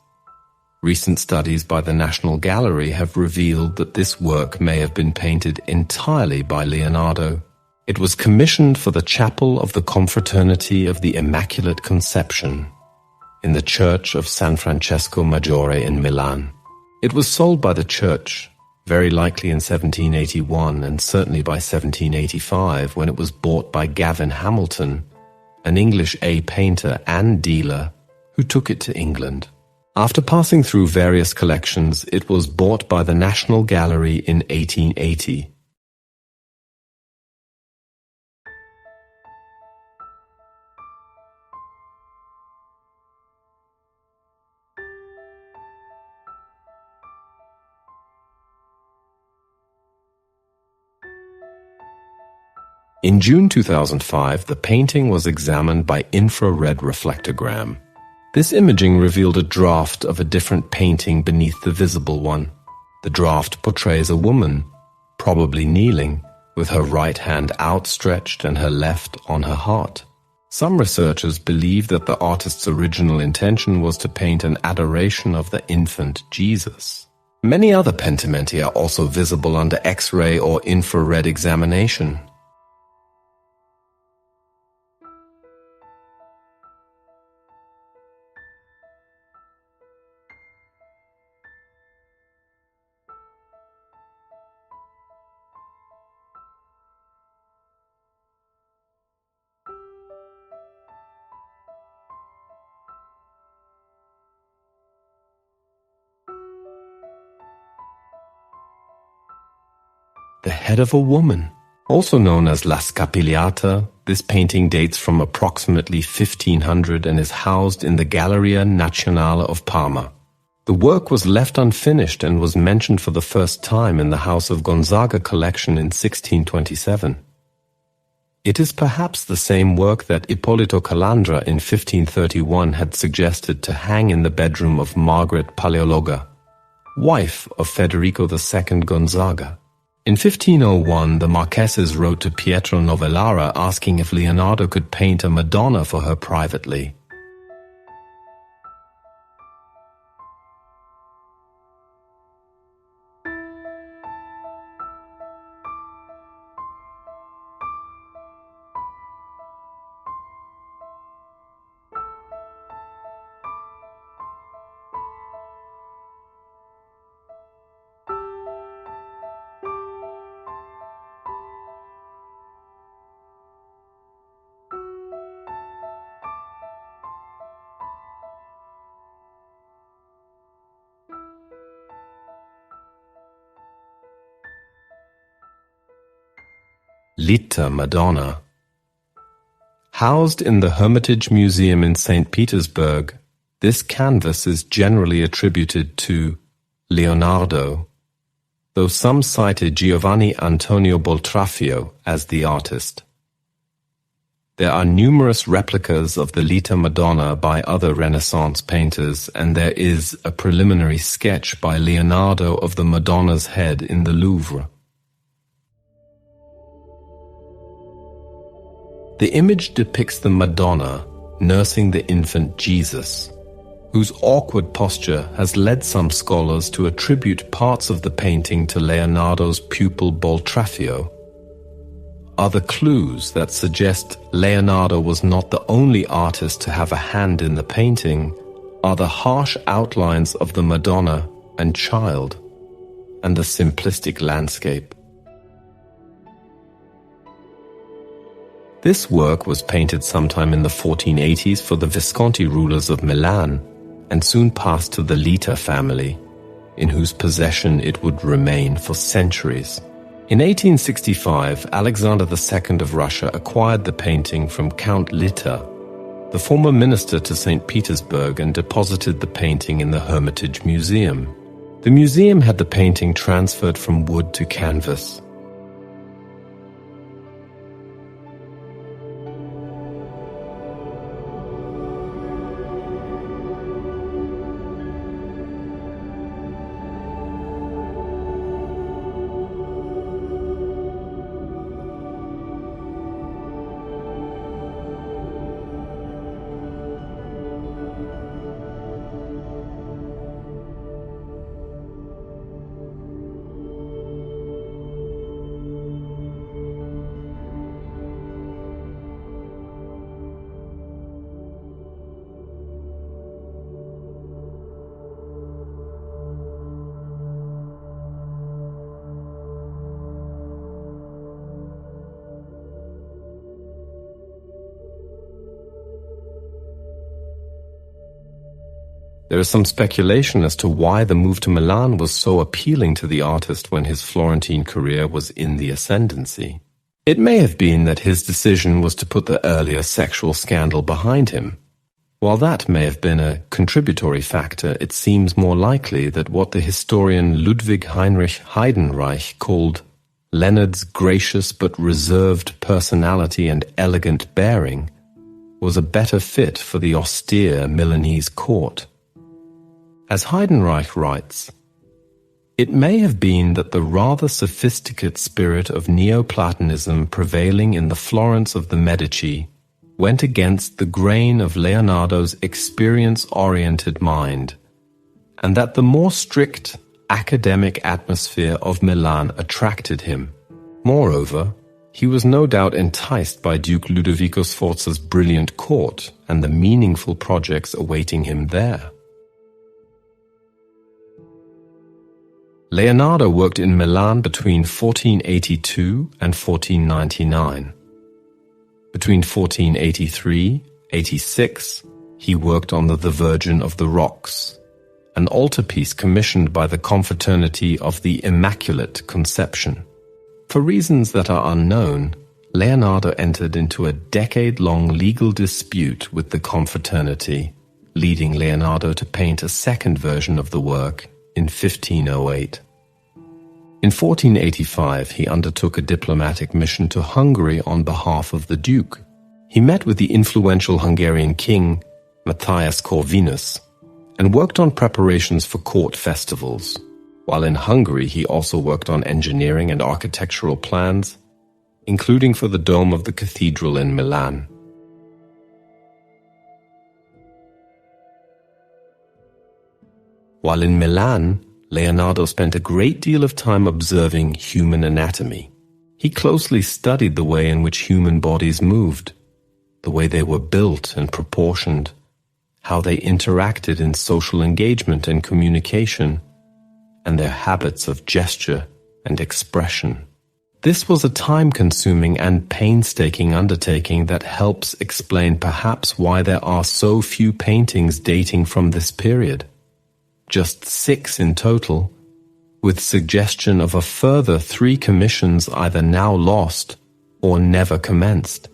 Speaker 1: recent studies by the National Gallery have revealed that this work may have been painted entirely by Leonardo. It was commissioned for the Chapel of the Confraternity of the Immaculate Conception in the Church of San Francesco Maggiore in Milan. It was sold by the church, very likely in 1781 and certainly by 1785 when it was bought by Gavin Hamilton, an English painter and dealer who took it to England. After passing through various collections, it was bought by the National Gallery in 1880. In June 2005, the painting was examined by infrared reflectogram. This imaging revealed a draft of a different painting beneath the visible one. The draft portrays a woman, probably kneeling, with her right hand outstretched and her left on her heart. Some researchers believe that the artist's original intention was to paint an adoration of the infant Jesus. Many other pentimenti are also visible under X-ray or infrared examination. The head of a woman. Also known as La Scapigliata, this painting dates from approximately 1500 and is housed in the Galleria Nazionale of Parma. The work was left unfinished and was mentioned for the first time in the House of Gonzaga collection in 1627. It is perhaps the same work that Ippolito Calandra in 1531 had suggested to hang in the bedroom of Margaret Paleologa, wife of Federico II Gonzaga. In 1501, the Marquesas wrote to Pietro Novellara asking if Leonardo could paint a Madonna for her privately. Lita Madonna. Housed in the Hermitage Museum in St. Petersburg, this canvas is generally attributed to Leonardo, though some cited Giovanni Antonio Boltraffio as the artist. There are numerous replicas of the Lita Madonna by other Renaissance painters, and there is a preliminary sketch by Leonardo of the Madonna's head in the Louvre. The image depicts the Madonna nursing the infant Jesus, whose awkward posture has led some scholars to attribute parts of the painting to Leonardo's pupil Boltraffio. Other clues that suggest Leonardo was not the only artist to have a hand in the painting are the harsh outlines of the Madonna and Child, and the simplistic landscape. This work was painted sometime in the 1480s for the Visconti rulers of Milan and soon passed to the Lita family, in whose possession it would remain for centuries. In 1865, Alexander II of Russia acquired the painting from Count Lita, the former minister to St. Petersburg, and deposited the painting in the Hermitage Museum. The museum had the painting transferred from wood to canvas. There is some speculation as to why the move to Milan was so appealing to the artist when his Florentine career was in the ascendancy. It may have been that his decision was to put the earlier sexual scandal behind him. While that may have been a contributory factor, it seems more likely that what the historian Ludwig Heinrich Heidenreich called Leonard's gracious but reserved personality and elegant bearing was a better fit for the austere Milanese court. As Heidenreich writes, it may have been that the rather sophisticate spirit of Neoplatonism prevailing in the Florence of the Medici went against the grain of Leonardo's experience-oriented mind, and that the more strict academic atmosphere of Milan attracted him. Moreover, he was no doubt enticed by Duke Ludovico Sforza's brilliant court and the meaningful projects awaiting him there. Leonardo worked in Milan between 1482 and 1499. Between 1483-86, he worked on the Virgin of the Rocks, an altarpiece commissioned by the Confraternity of the Immaculate Conception. For reasons that are unknown, Leonardo entered into a decade-long legal dispute with the Confraternity, leading Leonardo to paint a second version of the work in 1508. In 1485, he undertook a diplomatic mission to Hungary on behalf of the Duke. He met with the influential Hungarian king, Matthias Corvinus, and worked on preparations for court festivals. While in Hungary, he also worked on engineering and architectural plans, including for the dome of the cathedral in Milan. While in Milan, Leonardo spent a great deal of time observing human anatomy. He closely studied the way in which human bodies moved, the way they were built and proportioned, how they interacted in social engagement and communication, and their habits of gesture and expression. This was a time-consuming and painstaking undertaking that helps explain perhaps why there are so few paintings dating from this period. Just 6 in total, with suggestion of a further 3 commissions either now lost or never commenced.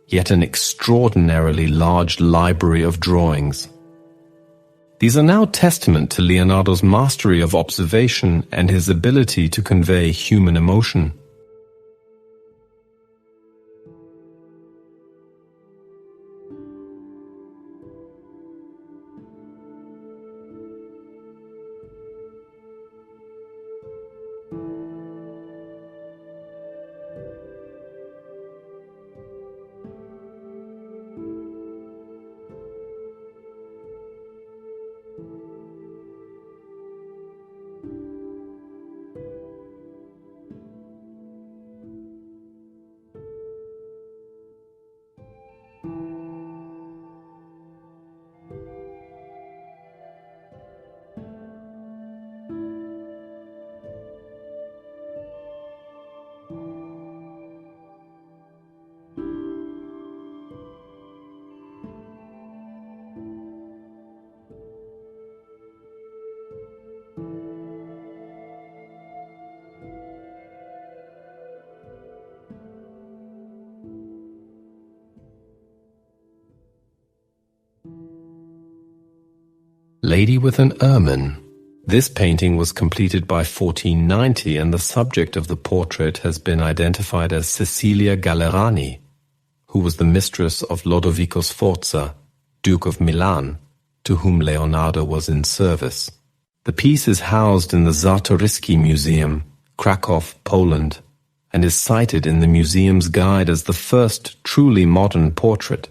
Speaker 1: Yet an extraordinarily large library of drawings. These are now testament to Leonardo's mastery of observation and his ability to convey human emotion. Lady with an Ermine. This painting was completed by 1490, and the subject of the portrait has been identified as Cecilia Gallerani, who was the mistress of Lodovico Sforza, Duke of Milan, to whom Leonardo was in service. The piece is housed in the Czartoryski Museum, Kraków, Poland, and is cited in the museum's guide as the first truly modern portrait.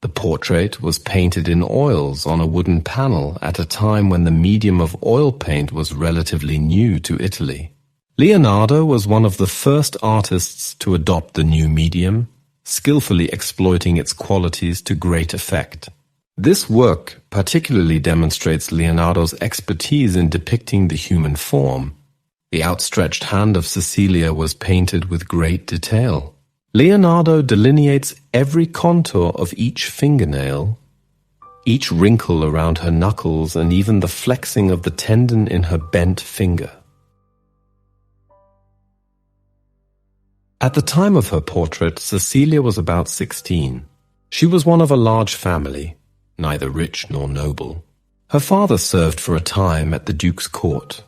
Speaker 1: The portrait was painted in oils on a wooden panel at a time when the medium of oil paint was relatively new to Italy. Leonardo was one of the first artists to adopt the new medium, skillfully exploiting its qualities to great effect. This work particularly demonstrates Leonardo's expertise in depicting the human form. The outstretched hand of Cecilia was painted with great detail. Leonardo delineates every contour of each fingernail, each wrinkle around her knuckles, and even the flexing of the tendon in her bent finger. At the time of her portrait, Cecilia was about 16. She was one of a large family, neither rich nor noble. Her father served for a time at the Duke's court.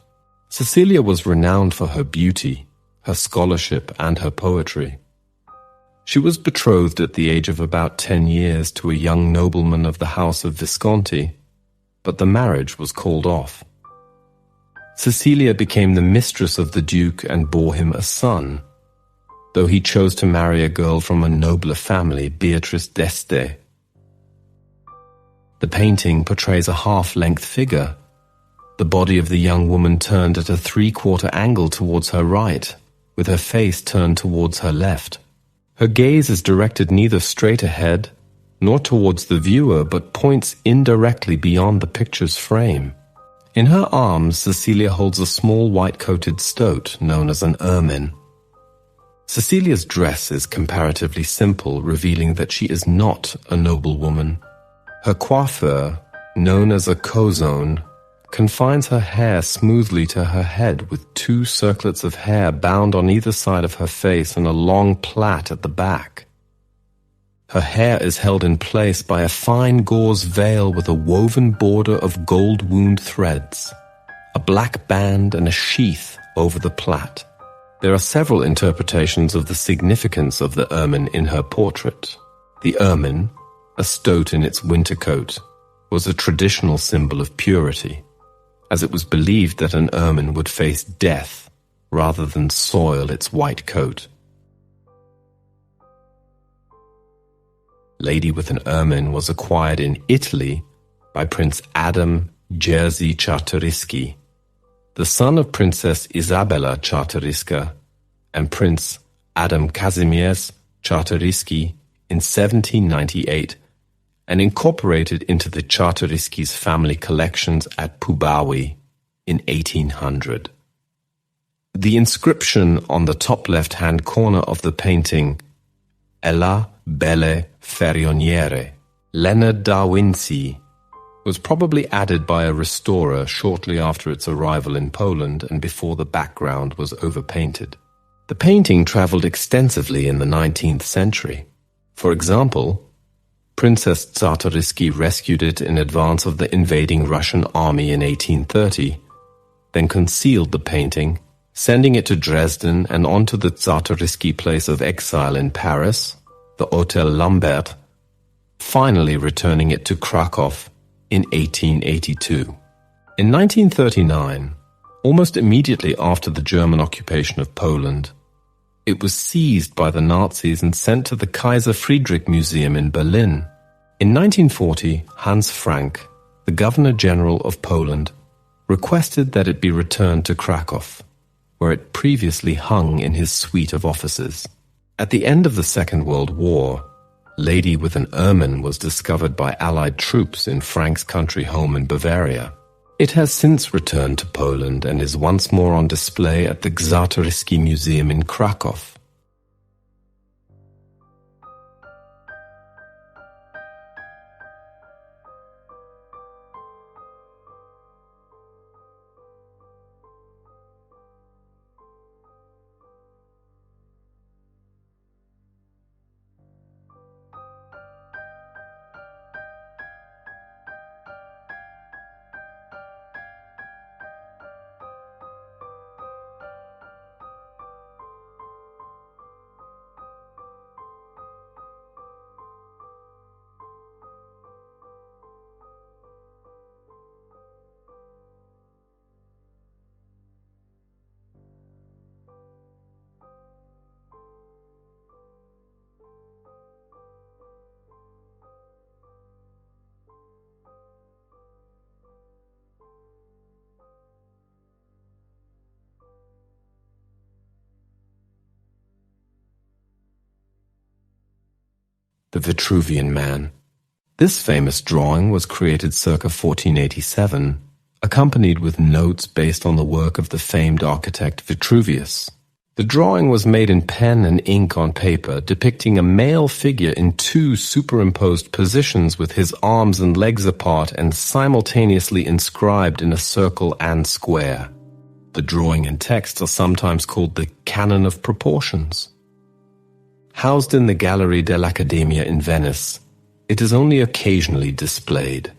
Speaker 1: Cecilia was renowned for her beauty, her scholarship, and her poetry. She was betrothed at the age of about 10 years to a young nobleman of the house of Visconti, but the marriage was called off. Cecilia became the mistress of the Duke and bore him a son, though he chose to marry a girl from a nobler family, Beatrice d'Este. The painting portrays a half-length figure, the body of the young woman turned at a 3/4 angle towards her right, with her face turned towards her left. Her gaze is directed neither straight ahead nor towards the viewer, but points indirectly beyond the picture's frame. In her arms, Cecilia holds a small white-coated stoat known as an ermine. Cecilia's dress is comparatively simple, revealing that she is not a noblewoman. Her coiffure, known as a cozone, confines her hair smoothly to her head with 2 circlets of hair bound on either side of her face and a long plait at the back. Her hair is held in place by a fine gauze veil with a woven border of gold wound threads, a black band and a sheath over the plait. There are several interpretations of the significance of the ermine in her portrait. The ermine, a stoat in its winter coat, was a traditional symbol of purity, as it was believed that an ermine would face death rather than soil its white coat. Lady with an Ermine was acquired in Italy by Prince Adam Jerzy Czartoryski, the son of Princess Isabella Czartoryska and Prince Adam Kazimierz Czartoryski in 1798, and incorporated into the Czartoryskis' family collections at Puławy in 1800. The inscription on the top left-hand corner of the painting, Ella Belle Ferioniere, Leonard da Vinci, was probably added by a restorer shortly after its arrival in Poland and before the background was overpainted. The painting traveled extensively in the 19th century. For example, Princess Czartoryski rescued it in advance of the invading Russian army in 1830, then concealed the painting, sending it to Dresden and on to the Czartoryski place of exile in Paris, the Hôtel Lambert, finally returning it to Kraków in 1882. In 1939, almost immediately after the German occupation of Poland, it was seized by the Nazis and sent to the Kaiser Friedrich Museum in Berlin. In 1940, Hans Frank, the Governor-General of Poland, requested that it be returned to Kraków, where it previously hung in his suite of offices. At the end of the Second World War, Lady with an Ermine was discovered by Allied troops in Frank's country home in Bavaria. It has since returned to Poland and is once more on display at the Czartoryski Museum in Kraków. the Vitruvian Man. This famous drawing was created circa 1487, accompanied with notes based on the work of the famed architect Vitruvius. The drawing was made in pen and ink on paper, depicting a male figure in two superimposed positions with his arms and legs apart and simultaneously inscribed in a circle and square. The drawing and text are sometimes called the Canon of Proportions. Housed in the Gallery dell'Accademia in Venice, it is only occasionally displayed.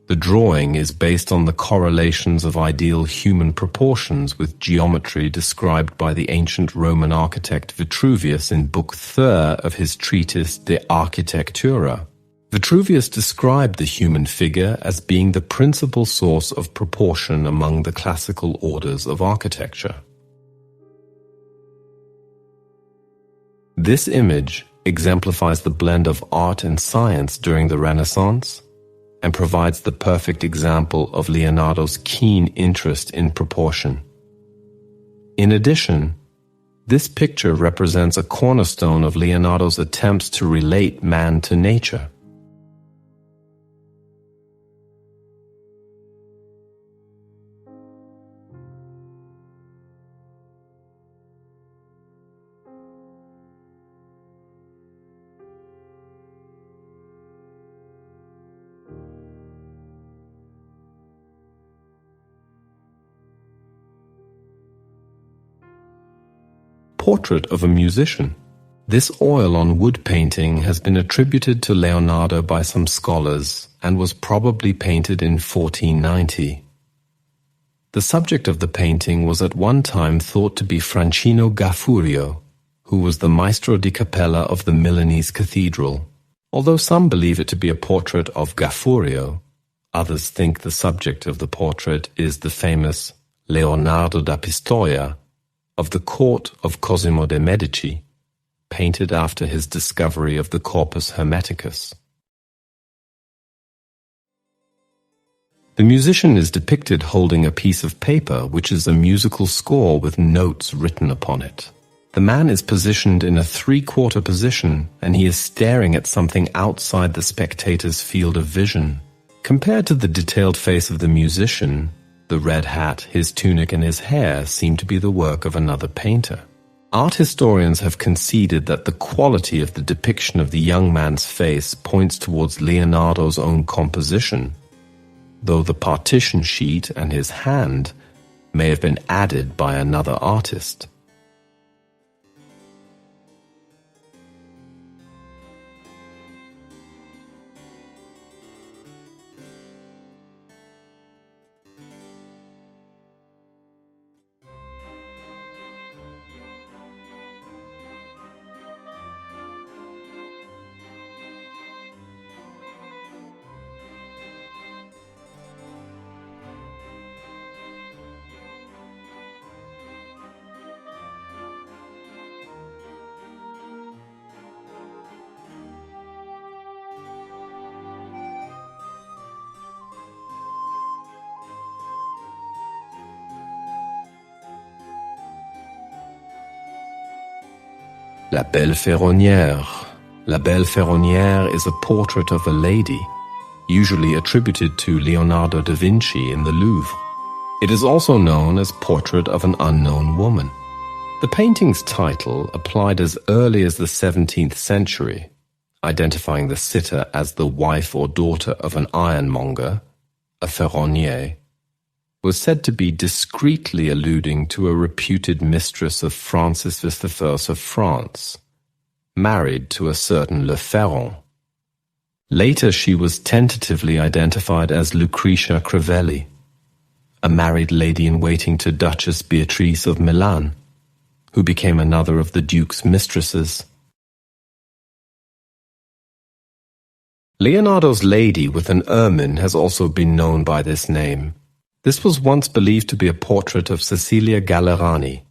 Speaker 1: The drawing is based on the correlations of ideal human proportions with geometry described by the ancient Roman architect Vitruvius in Book 3 of his treatise De Architectura. Vitruvius described the human figure as being the principal source of proportion among the classical orders of architecture. This image exemplifies the blend of art and science during the Renaissance and provides the perfect example of Leonardo's keen interest in proportion. In addition, this picture represents a cornerstone of Leonardo's attempts to relate man to nature. Portrait of a musician. This oil on wood painting has been attributed to Leonardo by some scholars and was probably painted in 1490. The subject of the painting was at one time thought to be Francino Gaffurio, who was the maestro di capella of the Milanese cathedral. Although some believe it to be a portrait of Gaffurio, others think the subject of the portrait is the famous Leonardo da Pistoia of the court of Cosimo de' Medici, painted after his discovery of the Corpus Hermeticus. The musician is depicted holding a piece of paper which is a musical score with notes written upon it. The man is positioned in a three-quarter position and he is staring at something outside the spectator's field of vision. Compared to the detailed face of the musician, the red hat, his tunic, and his hair seem to be the work of another painter. Art historians have conceded that the quality of the depiction of the young man's face points towards Leonardo's own composition, though the partition sheet and his hand may have been added by another artist. La Belle Ferronnière. La Belle Ferronnière is a portrait of a lady, usually attributed to Leonardo da Vinci in the Louvre. It is also known as Portrait of an Unknown Woman. The painting's title applied as early as the 17th century, identifying the sitter as the wife or daughter of an ironmonger, a ferronnier, was said to be discreetly alluding to a reputed mistress of Francis I of France, married to a certain Le Ferron. Later she was tentatively identified as Lucretia Crivelli, a married lady-in-waiting to Duchess Beatrice of Milan, who became another of the Duke's mistresses. Leonardo's lady with an ermine has also been known by this name. This was once believed to be a portrait of Cecilia Gallerani,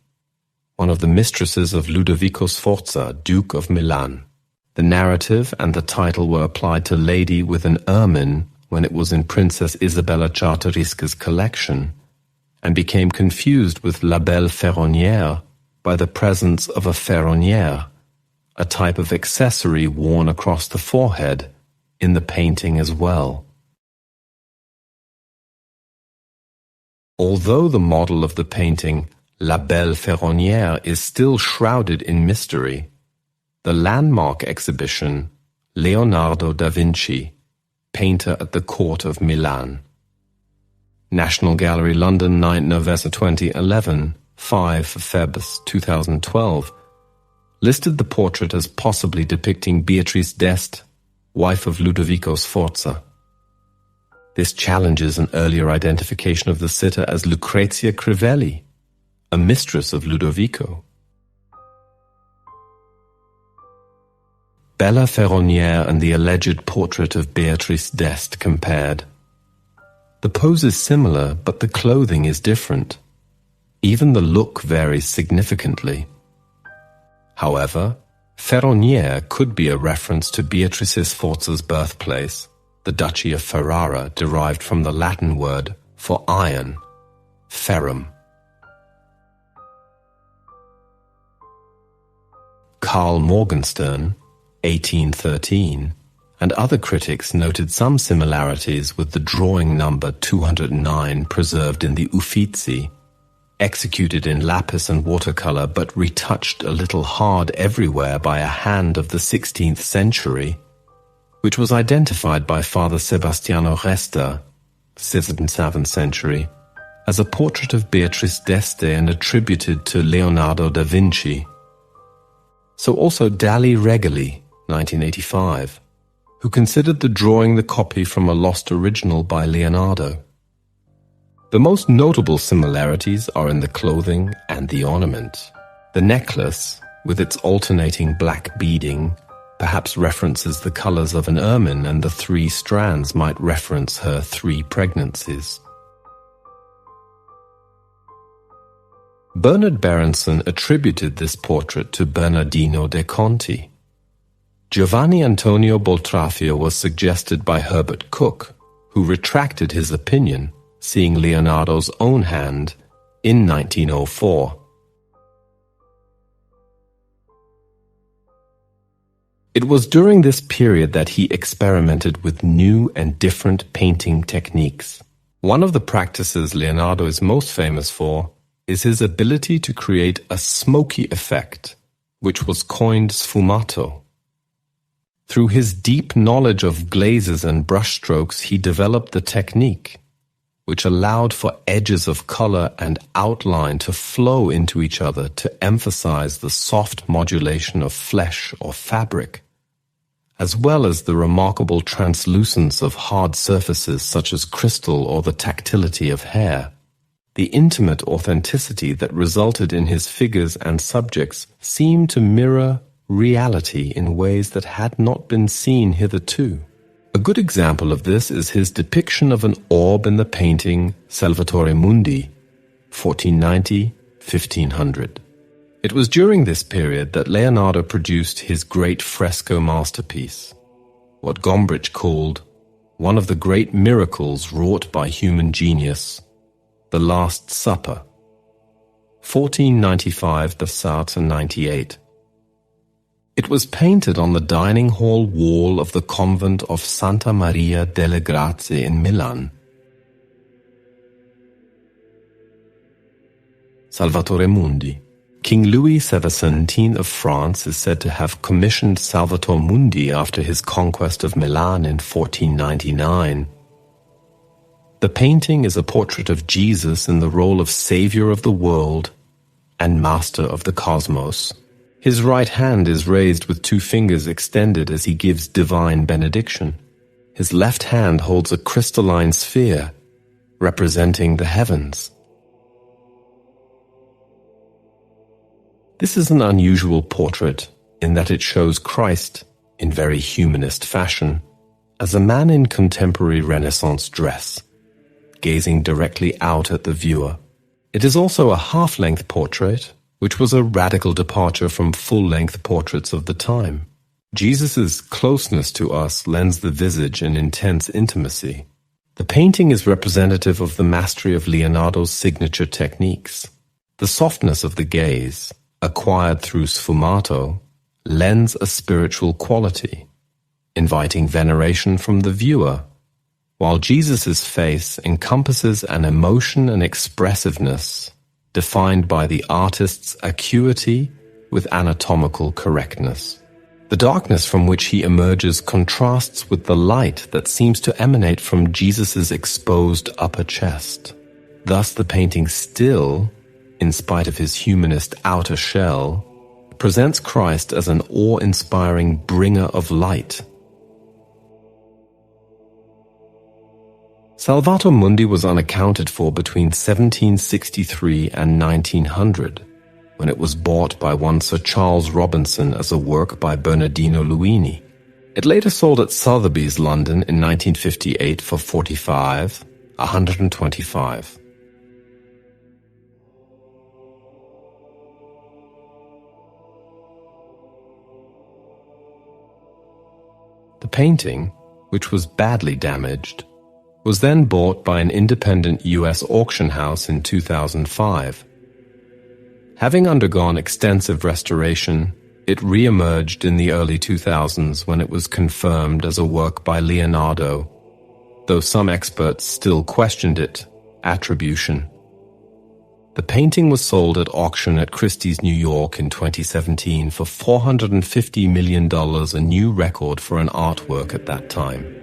Speaker 1: one of the mistresses of Ludovico Sforza, Duke of Milan. The narrative and the title were applied to Lady with an Ermine when it was in Princess Isabella Czartoryska's collection, and became confused with La Belle Ferronnière by the presence of a ferronnière, a type of accessory worn across the forehead, in the painting as well. Although the model of the painting La Belle Ferronnière is still shrouded in mystery, the landmark exhibition Leonardo da Vinci, painter at the court of Milan. National Gallery, London, 9 November 2011, 5 February 2012, listed the portrait as possibly depicting Beatrice d'Este, wife of Ludovico Sforza. This challenges an earlier identification of the sitter as Lucrezia Crivelli, a mistress of Ludovico. Bella Ferronnière and the alleged portrait of Beatrice d'Este compared. The pose is similar, but the clothing is different. Even the look varies significantly. However, Ferronnière could be a reference to Beatrice Sforza's birthplace, the Duchy of Ferrara, derived from the Latin word for iron, ferrum. Carl Morgenstern, 1813, and other critics noted some similarities with the drawing number 209 preserved in the Uffizi, executed in lapis and watercolor but retouched a little hard everywhere by a hand of the 16th century, which was identified by Father Sebastiano Resta, 7th century, as a portrait of Beatrice d'Este and attributed to Leonardo da Vinci. So also Dali Regali, 1985, who considered the drawing the copy from a lost original by Leonardo. The most notable similarities are in the clothing and the ornament. The necklace, with its alternating black beading, perhaps references the colors of an ermine, and the 3 strands might reference her 3 pregnancies. Bernard Berenson attributed this portrait to Bernardino de' Conti. Giovanni Antonio Boltraffio was suggested by Herbert Cook, who retracted his opinion, seeing Leonardo's own hand in 1904. It was during this period that he experimented with new and different painting techniques. One of the practices Leonardo is most famous for is his ability to create a smoky effect, which was coined sfumato. Through his deep knowledge of glazes and brushstrokes, he developed the technique, which allowed for edges of color and outline to flow into each other to emphasize the soft modulation of flesh or fabric, as well as the remarkable translucence of hard surfaces such as crystal or the tactility of hair. The intimate authenticity that resulted in his figures and subjects seemed to mirror reality in ways that had not been seen hitherto. A good example of this is his depiction of an orb in the painting Salvatore Mundi, 1490-1500. It was during this period that Leonardo produced his great fresco masterpiece, what Gombrich called one of the great miracles wrought by human genius, The Last Supper, 1495 to 98. It was painted on the dining hall wall of the convent of Santa Maria delle Grazie in Milan. Salvatore Mundi. King Louis XVII of France is said to have commissioned Salvator Mundi after his conquest of Milan in 1499. The painting is a portrait of Jesus in the role of savior of the world and master of the cosmos. His right hand is raised with 2 fingers extended as he gives divine benediction. His left hand holds a crystalline sphere representing the heavens. This is an unusual portrait in that it shows Christ, in very humanist fashion, as a man in contemporary Renaissance dress, gazing directly out at the viewer. It is also a half-length portrait, which was a radical departure from full-length portraits of the time. Jesus' closeness to us lends the visage an intense intimacy. The painting is representative of the mastery of Leonardo's signature techniques. The softness of the gaze, acquired through sfumato, lends a spiritual quality, inviting veneration from the viewer, while Jesus' face encompasses an emotion and expressiveness defined by the artist's acuity with anatomical correctness. The darkness from which he emerges contrasts with the light that seems to emanate from Jesus' exposed upper chest. Thus the painting still, in spite of his humanist outer shell, presents Christ as an awe-inspiring bringer of light. Salvator Mundi was unaccounted for between 1763 and 1900, when it was bought by one Sir Charles Robinson as a work by Bernardino Luini. It later sold at Sotheby's, London in 1958 for £125. The painting, which was badly damaged, was then bought by an independent US auction house in 2005. Having undergone extensive restoration, it re-emerged in the early 2000s when it was confirmed as a work by Leonardo, though some experts still questioned its attribution. The painting was sold at auction at Christie's, New York in 2017 for $450 million, a new record for an artwork at that time.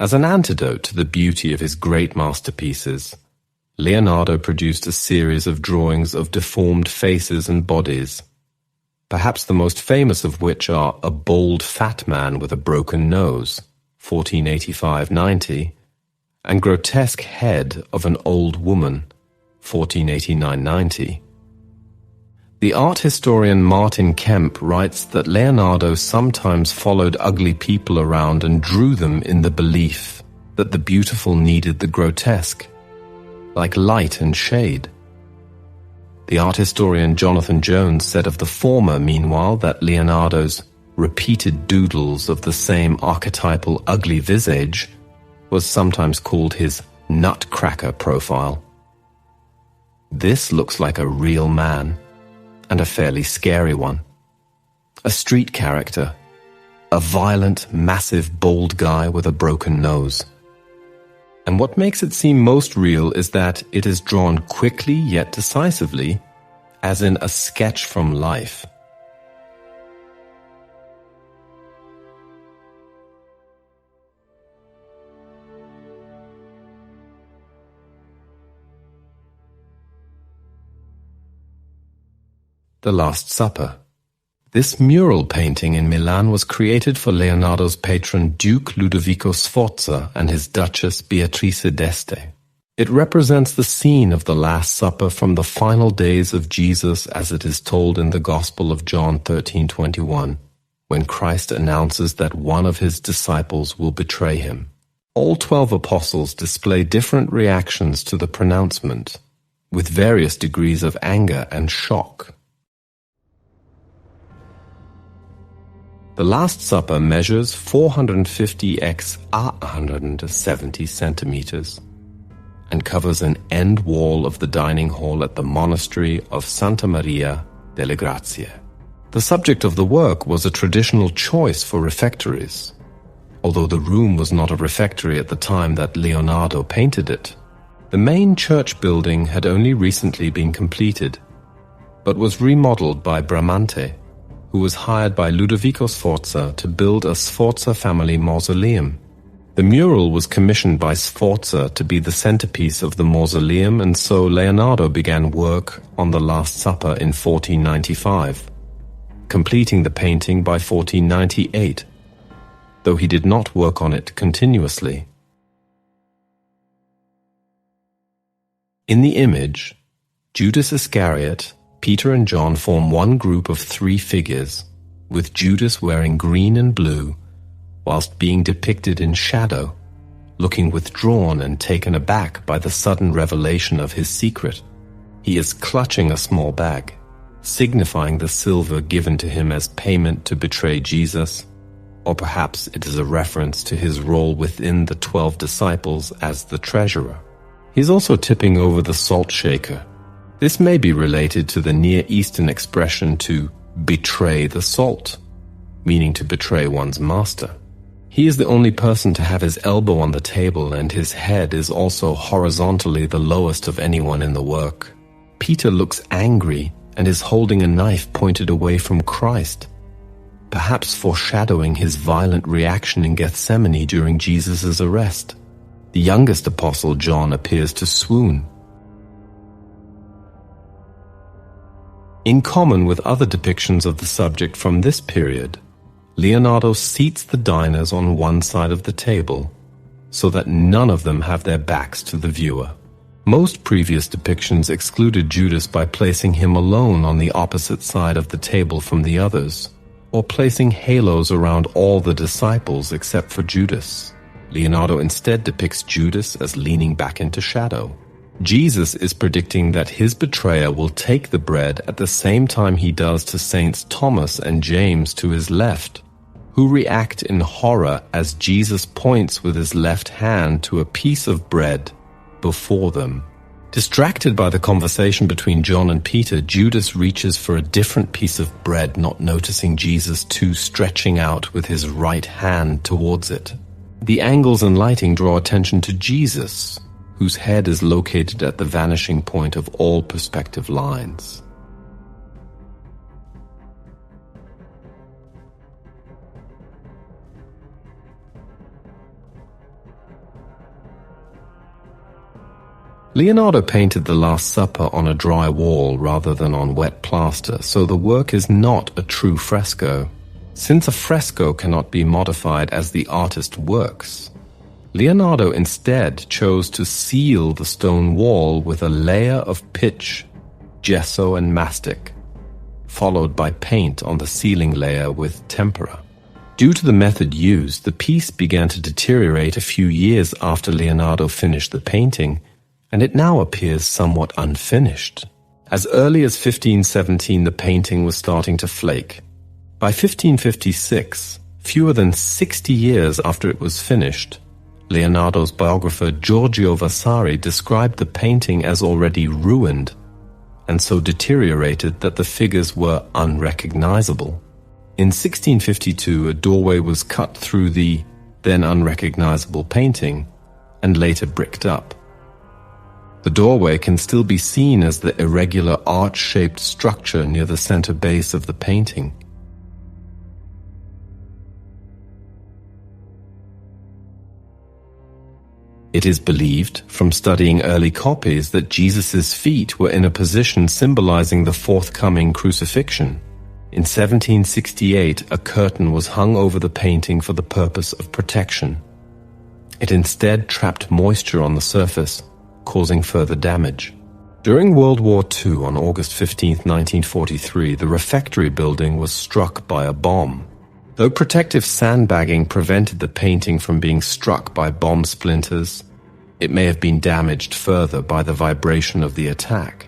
Speaker 1: As an antidote to the beauty of his great masterpieces, Leonardo produced a series of drawings of deformed faces and bodies, perhaps the most famous of which are A Bald Fat Man with a Broken Nose, 1485-90, and Grotesque Head of an Old Woman, 1489-90. The art historian Martin Kemp writes that Leonardo sometimes followed ugly people around and drew them in the belief that the beautiful needed the grotesque, like light and shade. The art historian Jonathan Jones said of the former, meanwhile, that Leonardo's repeated doodles of the same archetypal ugly visage was sometimes called his nutcracker profile. This looks like a real man, and a fairly scary one. A street character, a violent, massive, bald guy with a broken nose. And what makes it seem most real is that it is drawn quickly yet decisively, as in a sketch from life. The Last Supper. This mural painting in Milan was created for Leonardo's patron Duke Ludovico Sforza and his Duchess Beatrice d'Este. It represents the scene of the Last Supper from the final days of Jesus as it is told in the Gospel of John 13:21, when Christ announces that one of his disciples will betray him. All 12 apostles display different reactions to the pronouncement, with various degrees of anger and shock. The Last Supper measures 450 x 170 centimeters and covers an end wall of the dining hall at the monastery of Santa Maria delle Grazie. The subject of the work was a traditional choice for refectories, although the room was not a refectory at the time that Leonardo painted it. The main church building had only recently been completed, but was remodeled by Bramante, who was hired by Ludovico Sforza to build a Sforza family mausoleum. The mural was commissioned by Sforza to be the centerpiece of the mausoleum, and so Leonardo began work on the Last Supper in 1495, completing the painting by 1498, though he did not work on it continuously. In the image, Judas Iscariot, Peter and John form one group of 3 figures, with Judas wearing green and blue, whilst being depicted in shadow, looking withdrawn and taken aback by the sudden revelation of his secret. He is clutching a small bag, signifying the silver given to him as payment to betray Jesus, or perhaps it is a reference to his role within the 12 disciples as the treasurer. He is also tipping over the salt shaker. This may be related to the Near Eastern expression to betray the salt, meaning to betray one's master. He is the only person to have his elbow on the table, and his head is also horizontally the lowest of anyone in the work. Peter looks angry and is holding a knife pointed away from Christ, perhaps foreshadowing his violent reaction in Gethsemane during Jesus' arrest. The youngest apostle, John, appears to swoon. In common with other depictions of the subject from this period, Leonardo seats the diners on one side of the table so that none of them have their backs to the viewer. Most previous depictions excluded Judas by placing him alone on the opposite side of the table from the others, or placing halos around all the disciples except for Judas. Leonardo instead depicts Judas as leaning back into shadow. Jesus is predicting that his betrayer will take the bread at the same time he does to Saints Thomas and James to his left, who react in horror as Jesus points with his left hand to a piece of bread before them. Distracted by the conversation between John and Peter, Judas reaches for a different piece of bread, not noticing Jesus too stretching out with his right hand towards it. The angles and lighting draw attention to Jesus, whose head is located at the vanishing point of all perspective lines. Leonardo painted the Last Supper on a dry wall rather than on wet plaster, so the work is not a true fresco. Since a fresco cannot be modified as the artist works, Leonardo instead chose to seal the stone wall with a layer of pitch, gesso and mastic, followed by paint on the sealing layer with tempera. Due to the method used, the piece began to deteriorate a few years after Leonardo finished the painting, and it now appears somewhat unfinished. As early as 1517, the painting was starting to flake. By 1556, fewer than 60 years after it was finished, Leonardo's biographer Giorgio Vasari described the painting as already ruined, and so deteriorated that the figures were unrecognizable. In 1652, a doorway was cut through the then unrecognizable painting, and later bricked up. The doorway can still be seen as the irregular arch-shaped structure near the center base of the painting. It is believed, from studying early copies, that Jesus' feet were in a position symbolizing the forthcoming crucifixion. In 1768, a curtain was hung over the painting for the purpose of protection. It instead trapped moisture on the surface, causing further damage. During World War II, on August 15, 1943, the refectory building was struck by a bomb. Though protective sandbagging prevented the painting from being struck by bomb splinters, it may have been damaged further by the vibration of the attack.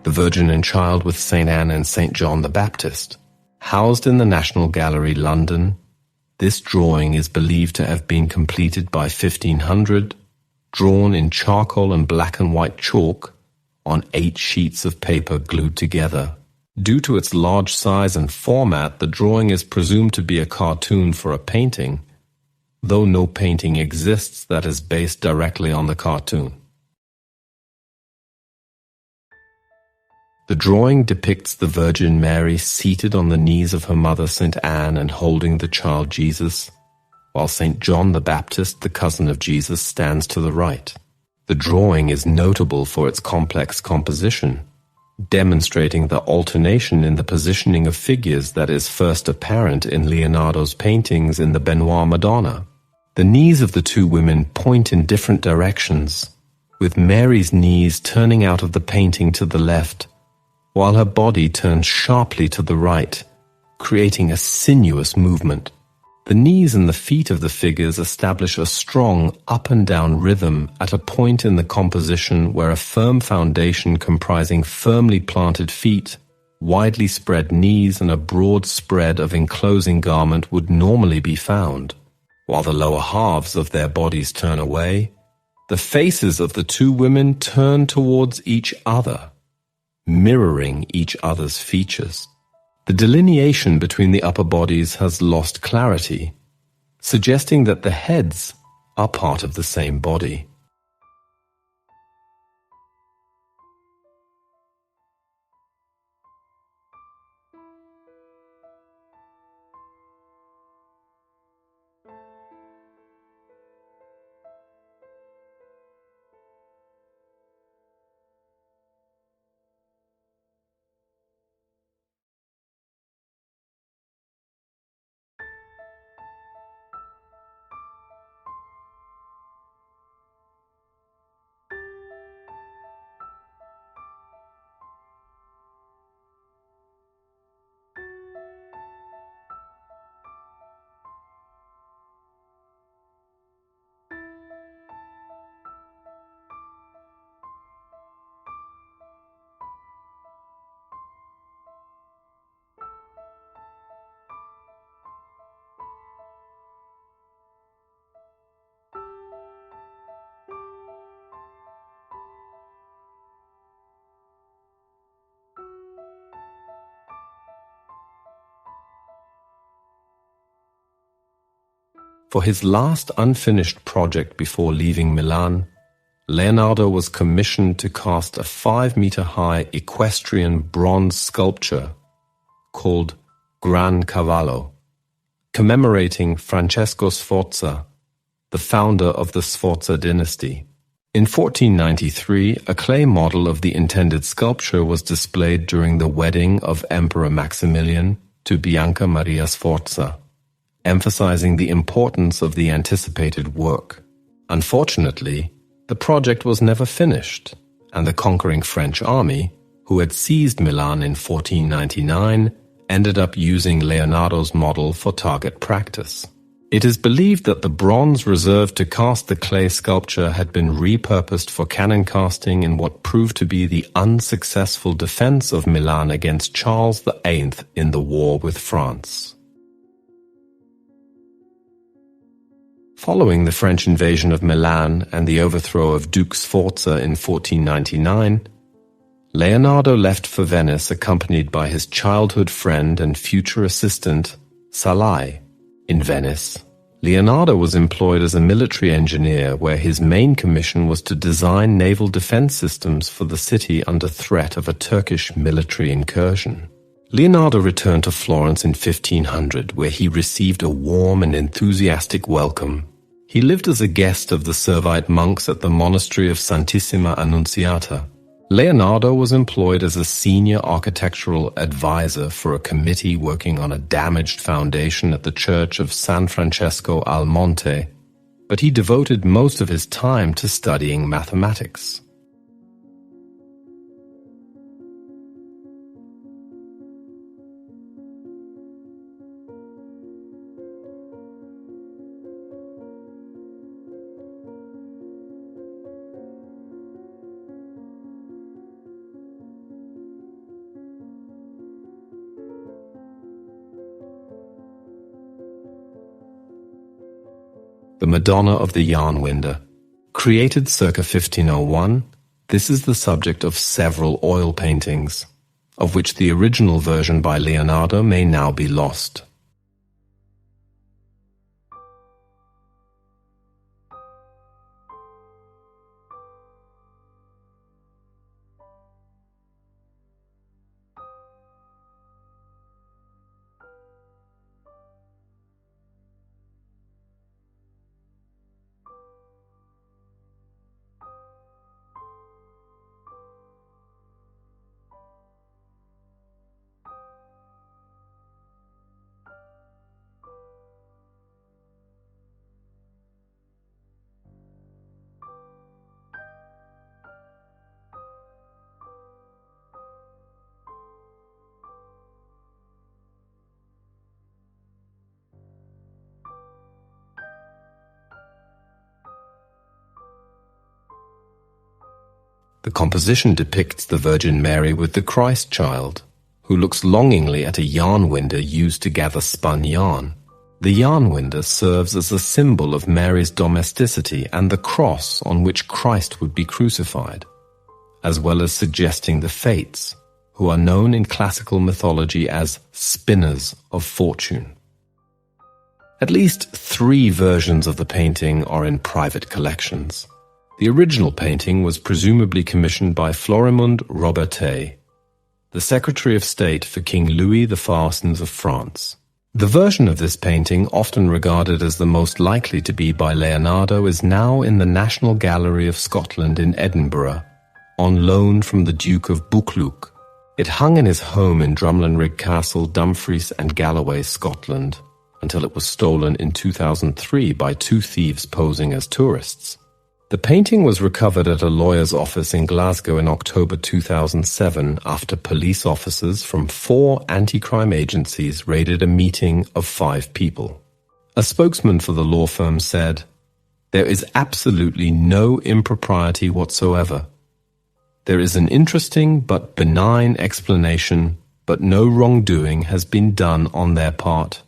Speaker 1: The Virgin and Child with St. Anne and St. John the Baptist. Housed in the National Gallery, London, this drawing is believed to have been completed by 1500, drawn in charcoal and black and white chalk on 8 sheets of paper glued together. Due to its large size and format, the drawing is presumed to be a cartoon for a painting, though no painting exists that is based directly on the cartoon. The drawing depicts the Virgin Mary seated on the knees of her mother St. Anne and holding the child Jesus, while St. John the Baptist, the cousin of Jesus, stands to the right. The drawing is notable for its complex composition, demonstrating the alternation in the positioning of figures that is first apparent in Leonardo's paintings in the Benoit Madonna. The knees of the two women point in different directions, with Mary's knees turning out of the painting to the left, while her body turns sharply to the right, creating a sinuous movement. The knees and the feet of the figures establish a strong up and down rhythm at a point in the composition where a firm foundation comprising firmly planted feet, widely spread knees, and a broad spread of enclosing garment would normally be found. While the lower halves of their bodies turn away, the faces of the two women turn towards each other, mirroring each other's features. The delineation between the upper bodies has lost clarity, suggesting that the heads are part of the same body. For his last unfinished project before leaving Milan, Leonardo was commissioned to cast a 5-meter-high equestrian bronze sculpture called Gran Cavallo, commemorating Francesco Sforza, the founder of the Sforza dynasty. In 1493, a clay model of the intended sculpture was displayed during the wedding of Emperor Maximilian to Bianca Maria Sforza, emphasizing the importance of the anticipated work. Unfortunately, the project was never finished, and the conquering French army, who had seized Milan in 1499, ended up using Leonardo's model for target practice. It is believed that the bronze reserved to cast the clay sculpture had been repurposed for cannon casting in what proved to be the unsuccessful defense of Milan against Charles VIII in the war with France. Following the French invasion of Milan and the overthrow of Duke Sforza in 1499, Leonardo left for Venice accompanied by his childhood friend and future assistant, Salai. In Venice, Leonardo was employed as a military engineer where his main commission was to design naval defense systems for the city under threat of a Turkish military incursion. Leonardo returned to Florence in 1500, where he received a warm and enthusiastic welcome. He lived as a guest of the Servite monks at the monastery of Santissima Annunziata. Leonardo was employed as a senior architectural advisor for a committee working on a damaged foundation at the church of San Francesco al Monte, but he devoted most of his time to studying mathematics. The Madonna of the Yarnwinder. Created circa 1501, this is the subject of several oil paintings, of which the original version by Leonardo may now be lost. The composition depicts the Virgin Mary with the Christ child, who looks longingly at a yarn winder used to gather spun yarn. The yarn winder serves as a symbol of Mary's domesticity and the cross on which Christ would be crucified, as well as suggesting the Fates, who are known in classical mythology as spinners of fortune. At least 3 versions of the painting are in private collections. The original painting was presumably commissioned by Florimond Robertet, the Secretary of State for King Louis the Fastens of France. The version of this painting, often regarded as the most likely to be by Leonardo, is now in the National Gallery of Scotland in Edinburgh, on loan from the Duke of Buccleuch. It hung in his home in Drumlanrig Castle, Dumfries and Galloway, Scotland, until it was stolen in 2003 by 2 thieves posing as tourists. The painting was recovered at a lawyer's office in Glasgow in October 2007 after police officers from 4 anti-crime agencies raided a meeting of 5 people. A spokesman for the law firm said, "There is absolutely no impropriety whatsoever. There is an interesting but benign explanation, but no wrongdoing has been done on their part."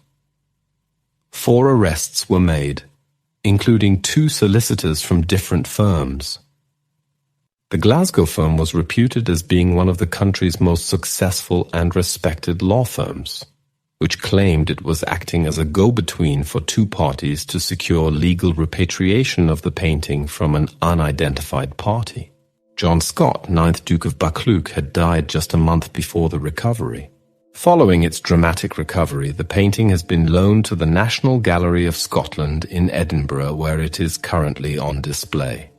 Speaker 1: 4 arrests were made, including 2 solicitors from different firms. The Glasgow firm was reputed as being one of the country's most successful and respected law firms, which claimed it was acting as a go-between for 2 parties to secure legal repatriation of the painting from an unidentified party. John Scott, 9th Duke of Buccleuch, had died just a month before the recovery. Following its dramatic recovery, the painting has been loaned to the National Gallery of Scotland in Edinburgh, where it is currently on display.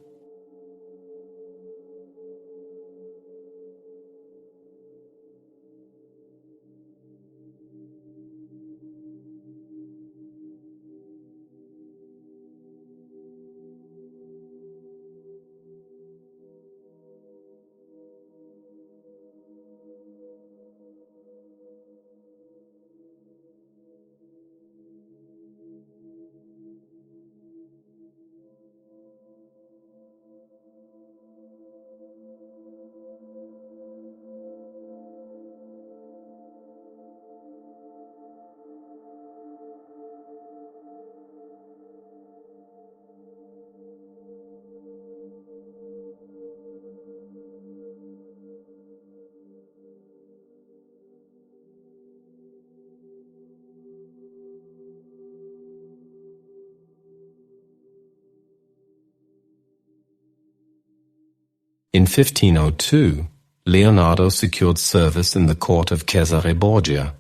Speaker 1: In 1502, Leonardo secured service in the court of Cesare Borgia,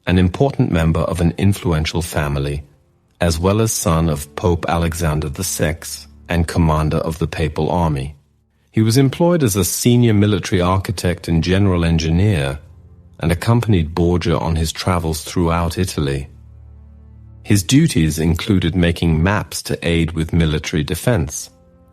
Speaker 1: an important member of an influential family, as well as son of Pope Alexander VI and commander of the papal army. He was employed as a senior military architect and general engineer and accompanied Borgia on his travels throughout Italy. His duties included making maps to aid with military defense,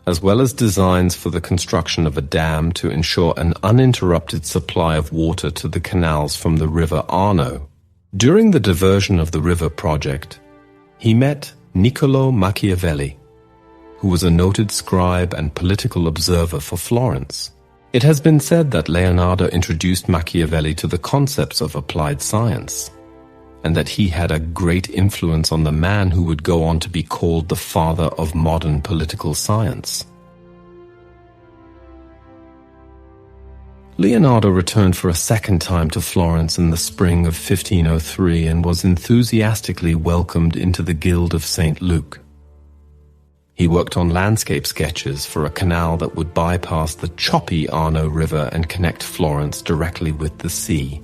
Speaker 1: as well as designs for the construction of a dam to ensure an uninterrupted supply of water to the canals from the river Arno. During the diversion of the river project, he met Niccolò Machiavelli, who was a noted scribe and political observer for Florence. It has been said that Leonardo introduced Machiavelli to the concepts of applied science, and that he had a great influence on the man who would go on to be called the father of modern political science. Leonardo returned for a second time to Florence in the spring of 1503 and was enthusiastically welcomed into the Guild of St. Luke. He worked on landscape sketches for a canal that would bypass the choppy Arno River and connect Florence directly with the sea.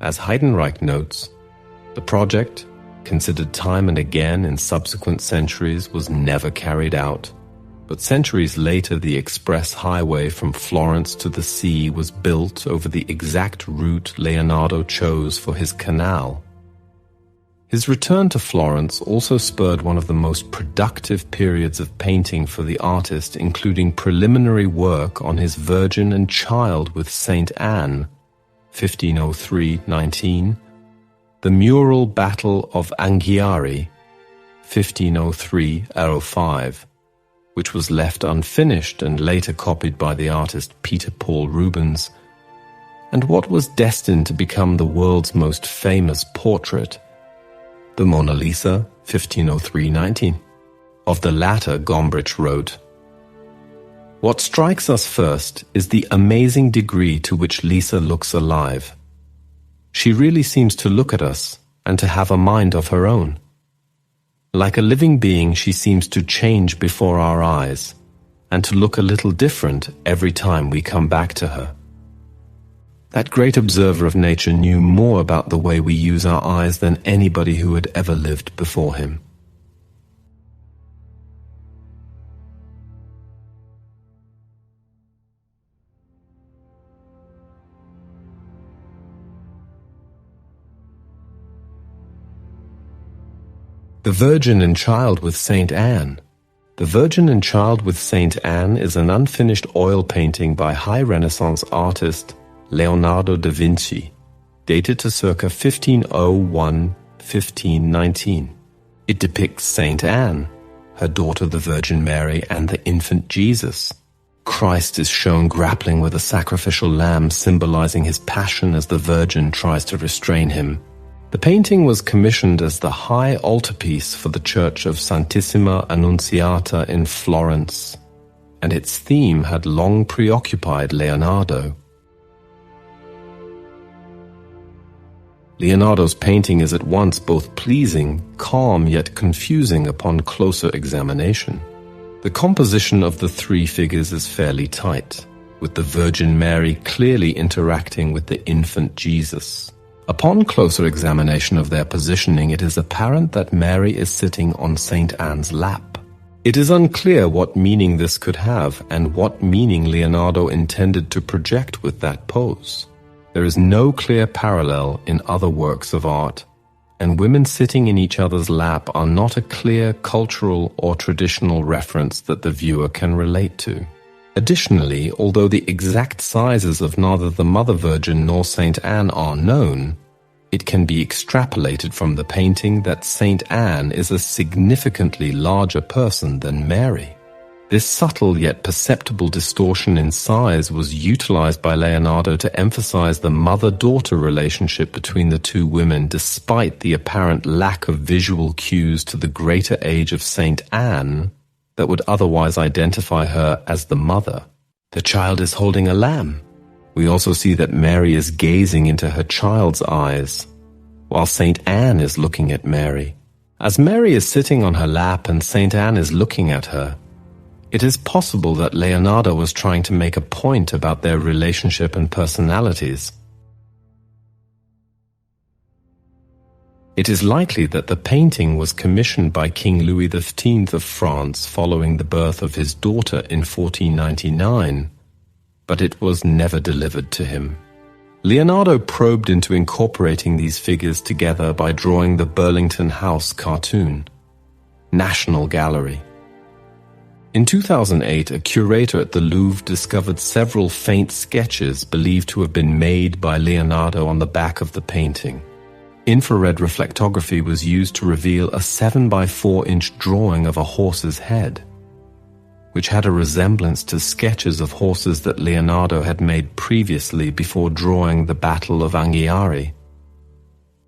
Speaker 1: As Heidenreich notes, the project, considered time and again in subsequent centuries, was never carried out, but centuries later the express highway from Florence to the sea was built over the exact route Leonardo chose for his canal. His return to Florence also spurred one of the most productive periods of painting for the artist, including preliminary work on his Virgin and Child with Saint Anne, 1503-19, the mural Battle of Anghiari, 1503-05, which was left unfinished and later copied by the artist Peter Paul Rubens, and what was destined to become the world's most famous portrait, the Mona Lisa, 1503-19. Of the latter, Gombrich wrote, "What strikes us first is the amazing degree to which Lisa looks alive. She really seems to look at us and to have a mind of her own. Like a living being, she seems to change before our eyes and to look a little different every time we come back to her." That great observer of nature knew more about the way we use our eyes than anybody who had ever lived before him. The Virgin and Child with Saint Anne. The Virgin and Child with Saint Anne is an unfinished oil painting by high Renaissance artist Leonardo da Vinci, dated to circa 1501-1519. It depicts Saint Anne, her daughter the Virgin Mary, and the infant Jesus. Christ is shown grappling with a sacrificial lamb, symbolizing his passion as the Virgin tries to restrain him. The painting was commissioned as the high altarpiece for the Church of Santissima Annunziata in Florence, and its theme had long preoccupied Leonardo. Leonardo's painting is at once both pleasing, calm, yet confusing upon closer examination. The composition of the three figures is fairly tight, with the Virgin Mary clearly interacting with the infant Jesus. Upon closer examination of their positioning, it is apparent that Mary is sitting on Saint Anne's lap. It is unclear what meaning this could have and what meaning Leonardo intended to project with that pose. There is no clear parallel in other works of art, and women sitting in each other's lap are not a clear cultural or traditional reference that the viewer can relate to. Additionally, although the exact sizes of neither the Mother Virgin nor Saint Anne are known, it can be extrapolated from the painting that Saint Anne is a significantly larger person than Mary. This subtle yet perceptible distortion in size was utilized by Leonardo to emphasize the mother-daughter relationship between the two women, despite the apparent lack of visual cues to the greater age of Saint Anne that would otherwise identify her as the mother. The child is holding a lamb. We also see that Mary is gazing into her child's eyes, while Saint Anne is looking at Mary. As Mary is sitting on her lap and Saint Anne is looking at her, It is possible that Leonardo was trying to make a point about their relationship and personalities. It is likely that the painting was commissioned by King Louis XV of France following the birth of his daughter in 1499, but it was never delivered to him. Leonardo probed into incorporating these figures together by drawing the Burlington House cartoon, National Gallery. In 2008, a curator at the Louvre discovered several faint sketches believed to have been made by Leonardo on the back of the painting. Infrared reflectography was used to reveal a 7 by 4-inch drawing of a horse's head, which had a resemblance to sketches of horses that Leonardo had made previously before drawing the Battle of Anghiari.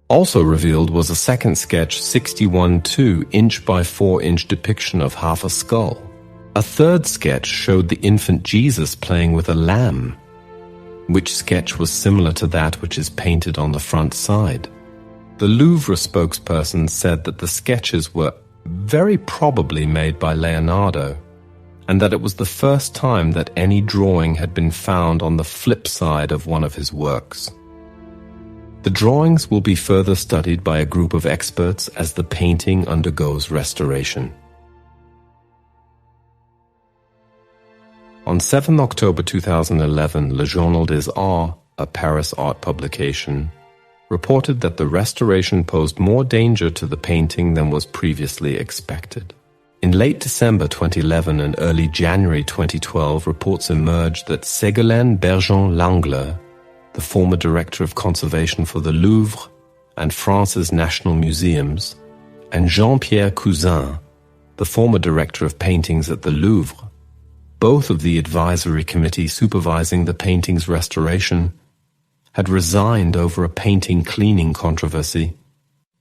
Speaker 1: Also revealed was a second sketch 61-2 inch by 4-inch depiction of half a skull. A third sketch showed the infant Jesus playing with a lamb, which sketch was similar to that which is painted on the front side. The Louvre spokesperson said that the sketches were very probably made by Leonardo, and that it was the first time that any drawing had been found on the flip side of one of his works. The drawings will be further studied by a group of experts as the painting undergoes restoration. On 7 October 2011, Le Journal des Arts, a Paris art publication, reported that the restoration posed more danger to the painting than was previously expected. In late December 2011 and early January 2012, reports emerged that Ségolène Bergeon-Langler, the former director of conservation for the Louvre and France's national museums, and Jean-Pierre Cousin, the former director of paintings at the Louvre, both of the advisory committee supervising the painting's restoration, had resigned over a painting cleaning controversy,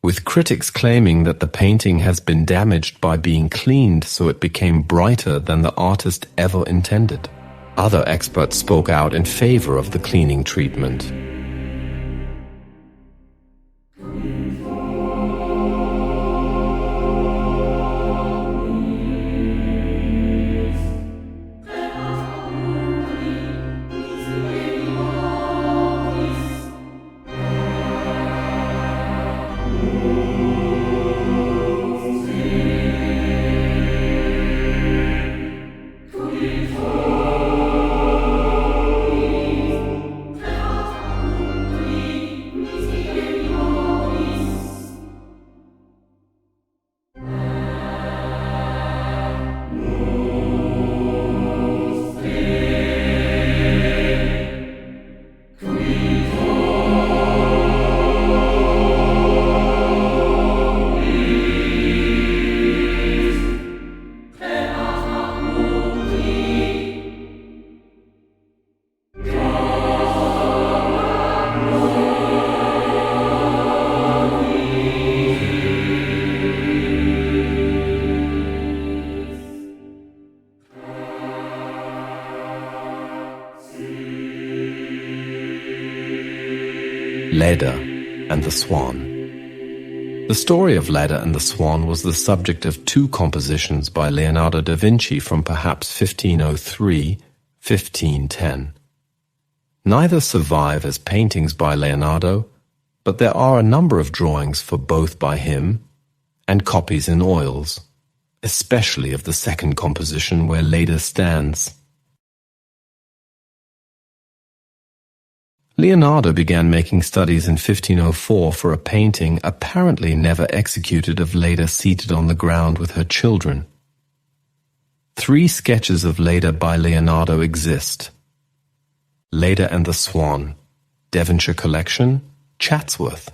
Speaker 1: with critics claiming that the painting has been damaged by being cleaned so it became brighter than the artist ever intended. Other experts spoke out in favor of the cleaning treatment. Leda and the Swan. The story of Leda and the Swan was the subject of two compositions by Leonardo da Vinci from perhaps 1503-1510. Neither survive as paintings by Leonardo, but there are a number of drawings for both by him and copies in oils, especially of the second composition where Leda stands. Leonardo began making studies in 1504 for a painting apparently never executed of Leda seated on the ground with her children. 3 sketches of Leda by Leonardo exist. Leda and the Swan, Devonshire Collection, Chatsworth.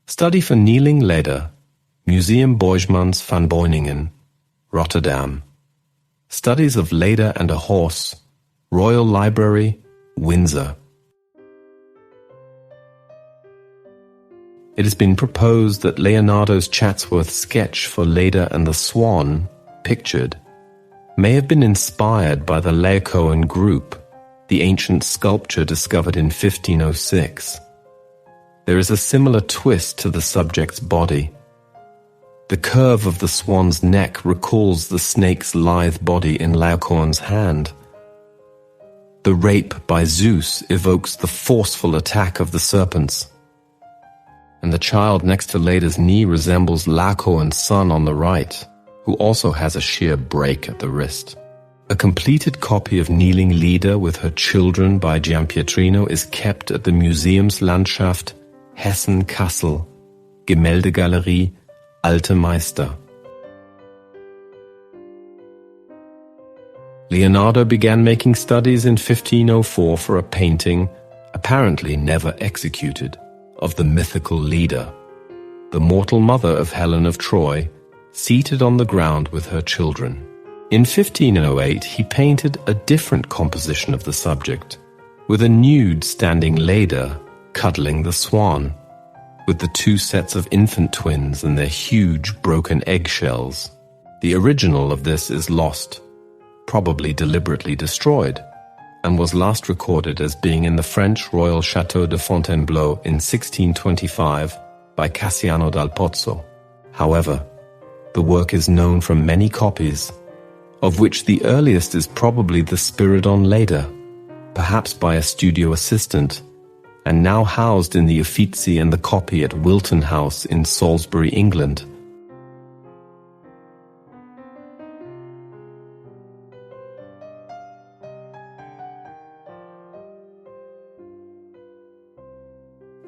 Speaker 1: Study for Kneeling Leda, Museum Boijmans van Beuningen, Rotterdam. Studies of Leda and a Horse, Royal Library, Windsor. It has been proposed that Leonardo's Chatsworth sketch for Leda and the Swan, pictured, may have been inspired by the Laocoon group, the ancient sculpture discovered in 1506. There is a similar twist to the subject's body. The curve of the swan's neck recalls the snake's lithe body in Laocoon's hand. The rape by Zeus evokes the forceful attack of the serpents. And the child next to Leda's knee resembles Laocoon's son on the right, who also has a sheer break at the wrist. A completed copy of Kneeling Leda with her children by Giampietrino is kept at the Museumslandschaft Hessen-Kassel, Gemäldegalerie Alte Meister. Leonardo began making studies in 1504 for a painting, apparently never executed, of the mythical Leda, the mortal mother of Helen of Troy, seated on the ground with her children. In 1508, he painted a different composition of the subject, with a nude standing Leda cuddling the swan, with the two sets of infant twins and their huge broken eggshells. The original of this is lost, probably deliberately destroyed, and was last recorded as being in the French Royal Château de Fontainebleau in 1625 by Cassiano dal Pozzo. However, the work is known from many copies, of which the earliest is probably the Spiridon Leda, perhaps by a studio assistant, and now housed in the Uffizi and the copy at Wilton House in Salisbury, England.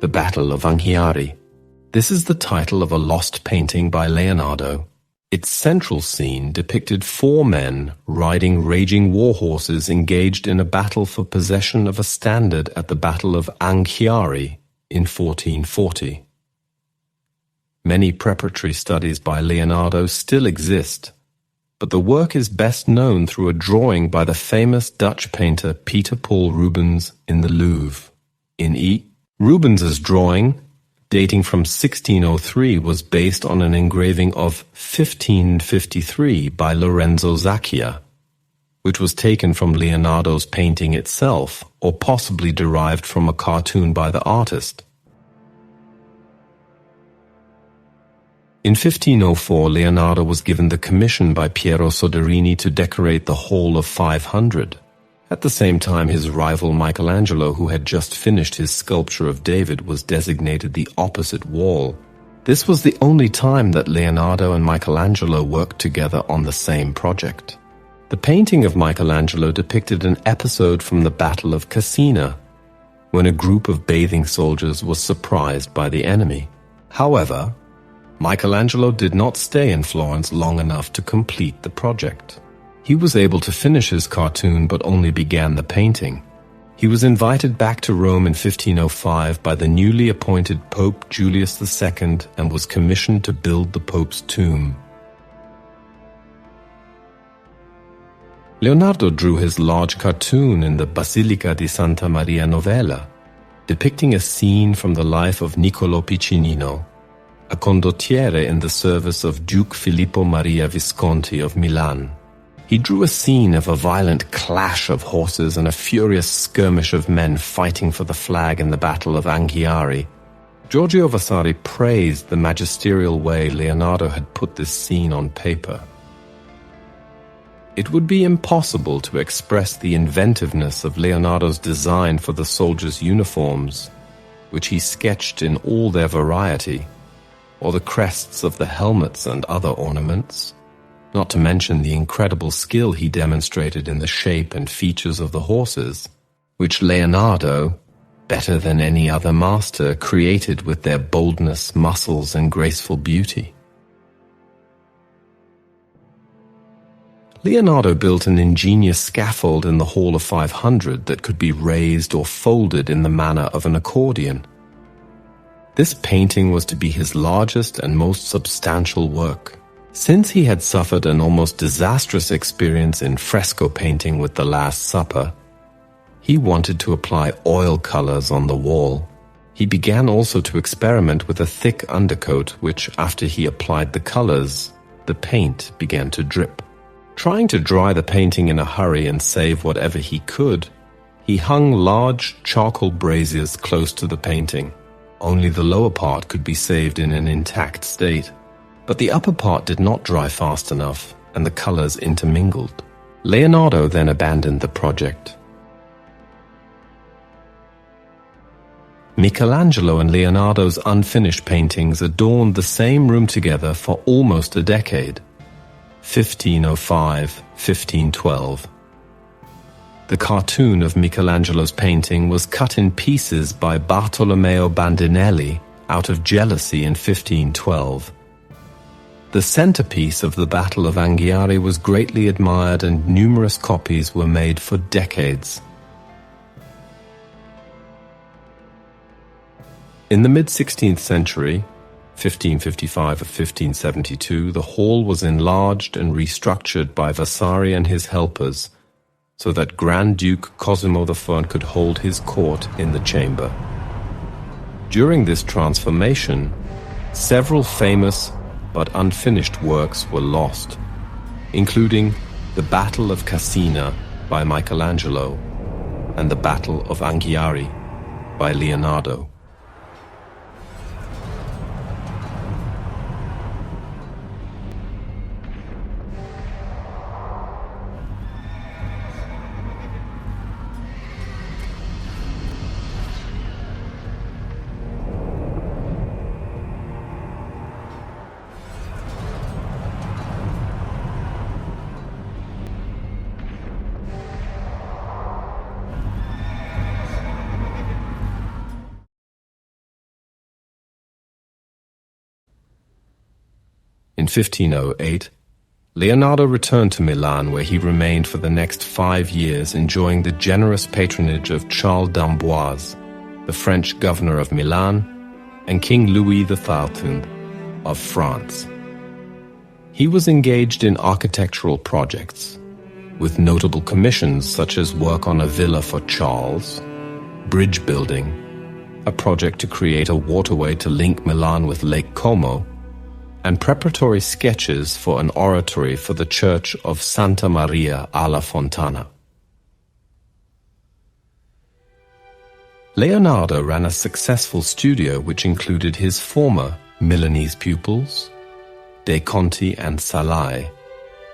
Speaker 1: The Battle of Anghiari. This is the title of a lost painting by Leonardo. Its central scene depicted 4 men riding raging war horses engaged in a battle for possession of a standard at the Battle of Anghiari in 1440. Many preparatory studies by Leonardo still exist, but the work is best known through a drawing by the famous Dutch painter Peter Paul Rubens in the Louvre. In E. Rubens's drawing, dating from 1603, was based on an engraving of 1553 by Lorenzo Zacchia, which was taken from Leonardo's painting itself, or possibly derived from a cartoon by the artist. In 1504, Leonardo was given the commission by Piero Soderini to decorate the Hall of 500. At the same time, his rival Michelangelo, who had just finished his sculpture of David, was designated the opposite wall. This was the only time that Leonardo and Michelangelo worked together on the same project. The painting of Michelangelo depicted an episode from the Battle of Cassina, when a group of bathing soldiers was surprised by the enemy. However, Michelangelo did not stay in Florence long enough to complete the project. He was able to finish his cartoon but only began the painting. He was invited back to Rome in 1505 by the newly appointed Pope Julius II and was commissioned to build the Pope's tomb. Leonardo drew his large cartoon in the Basilica di Santa Maria Novella, depicting a scene from the life of Niccolò Piccinino, a condottiere in the service of Duke Filippo Maria Visconti of Milan. He drew a scene of a violent clash of horses and a furious skirmish of men fighting for the flag in the Battle of Anghiari. Giorgio Vasari praised the magisterial way Leonardo had put this scene on paper. It would be impossible to express the inventiveness of Leonardo's design for the soldiers' uniforms, which he sketched in all their variety, or the crests of the helmets and other ornaments, not to mention the incredible skill he demonstrated in the shape and features of the horses, which Leonardo, better than any other master, created with their boldness, muscles, and graceful beauty. Leonardo built an ingenious scaffold in the Hall of 500 that could be raised or folded in the manner of an accordion. This painting was to be his largest and most substantial work. Since he had suffered an almost disastrous experience in fresco painting with The Last Supper, he wanted to apply oil colors on the wall. He began also to experiment with a thick undercoat which, after he applied the colors, the paint began to drip. Trying to dry the painting in a hurry and save whatever he could, he hung large charcoal braziers close to the painting. Only the lower part could be saved in an intact state. But the upper part did not dry fast enough, and the colors intermingled. Leonardo then abandoned the project. Michelangelo and Leonardo's unfinished paintings adorned the same room together for almost a decade, 1505–1512. The cartoon of Michelangelo's painting was cut in pieces by Bartolomeo Bandinelli out of jealousy in 1512. The centerpiece of the Battle of Anghiari was greatly admired and numerous copies were made for decades. In the mid-16th century, 1555 or 1572, the hall was enlarged and restructured by Vasari and his helpers so that Grand Duke Cosimo I could hold his court in the chamber. During this transformation, several famous but unfinished works were lost, including the Battle of Cassina by Michelangelo and the Battle of Anghiari by Leonardo. In 1508, Leonardo returned to Milan, where he remained for the next 5 years, enjoying the generous patronage of Charles d'Amboise, the French governor of Milan, and King Louis XIII of France. He was engaged in architectural projects, with notable commissions such as work on a villa for Charles, bridge building, a project to create a waterway to link Milan with Lake Como, and preparatory sketches for an oratory for the church of Santa Maria alla Fontana. Leonardo ran a successful studio which included his former Milanese pupils, De Conti and Salai,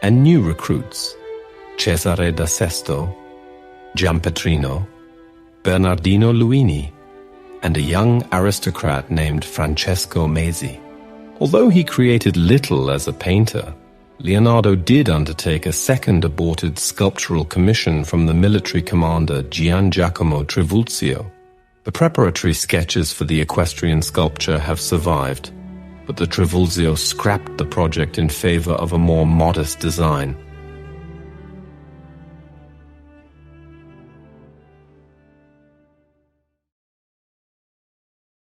Speaker 1: and new recruits, Cesare da Sesto, Giampetrino, Bernardino Luini, and a young aristocrat named Francesco Mesi. Although he created little as a painter, Leonardo did undertake a second aborted sculptural commission from the military commander Gian Giacomo Trivulzio. The preparatory sketches for the equestrian sculpture have survived, but the Trivulzio scrapped the project in favor of a more modest design.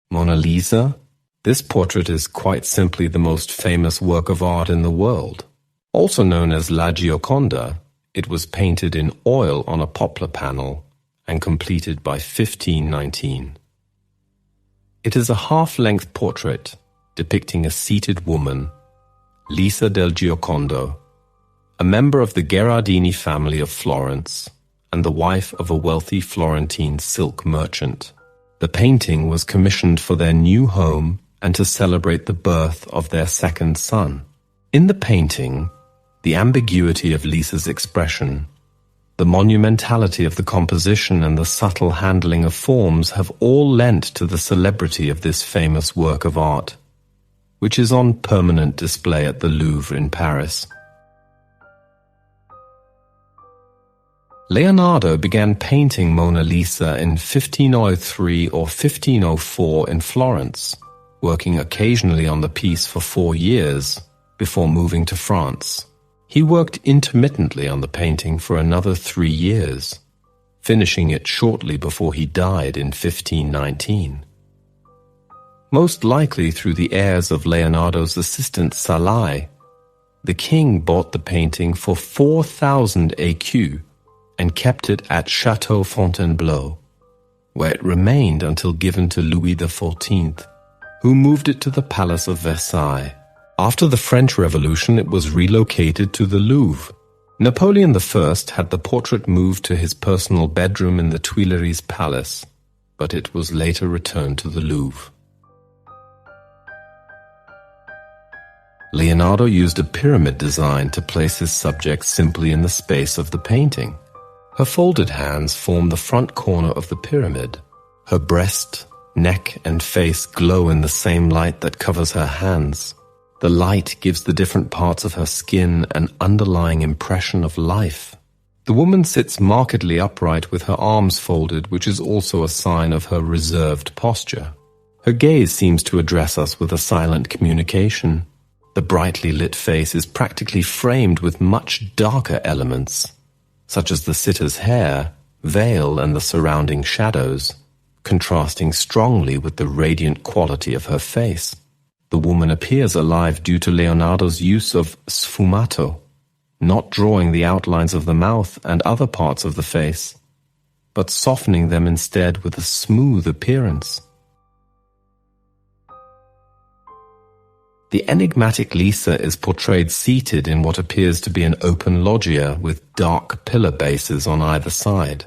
Speaker 1: Mona Lisa? This portrait is quite simply the most famous work of art in the world. Also known as La Gioconda, it was painted in oil on a poplar panel and completed by 1519. It is a half-length portrait depicting a seated woman, Lisa del Giocondo, a member of the Gherardini family of Florence and the wife of a wealthy Florentine silk merchant. The painting was commissioned for their new home and to celebrate the birth of their second son. In the painting, the ambiguity of Lisa's expression, the monumentality of the composition and the subtle handling of forms have all lent to the celebrity of this famous work of art, which is on permanent display at the Louvre in Paris. Leonardo began painting Mona Lisa in 1503 or 1504 in Florence, working occasionally on the piece for 4 years before moving to France. He worked intermittently on the painting for another 3 years, finishing it shortly before he died in 1519. Most likely through the heirs of Leonardo's assistant Salai, the king bought the painting for 4,000 écus and kept it at Chateau Fontainebleau, where it remained until given to Louis XIV, who moved it to the Palace of Versailles. After the French Revolution, it was relocated to the Louvre. Napoleon I had the portrait moved to his personal bedroom in the Tuileries Palace, but it was later returned to the Louvre. Leonardo used a pyramid design to place his subject simply in the space of the painting. Her folded hands form the front corner of the pyramid. Her breast, neck, and face glow in the same light that covers her hands. The light gives the different parts of her skin an underlying impression of life. The woman sits markedly upright with her arms folded, which is also a sign of her reserved posture. Her gaze seems to address us with a silent communication. The brightly lit face is practically framed with much darker elements, such as the sitter's hair, veil, and the surrounding shadows, contrasting strongly with the radiant quality of her face. The woman appears alive due to Leonardo's use of sfumato, not drawing the outlines of the mouth and other parts of the face, but softening them instead with a smooth appearance. The enigmatic Lisa is portrayed seated in what appears to be an open loggia with dark pillar bases on either side.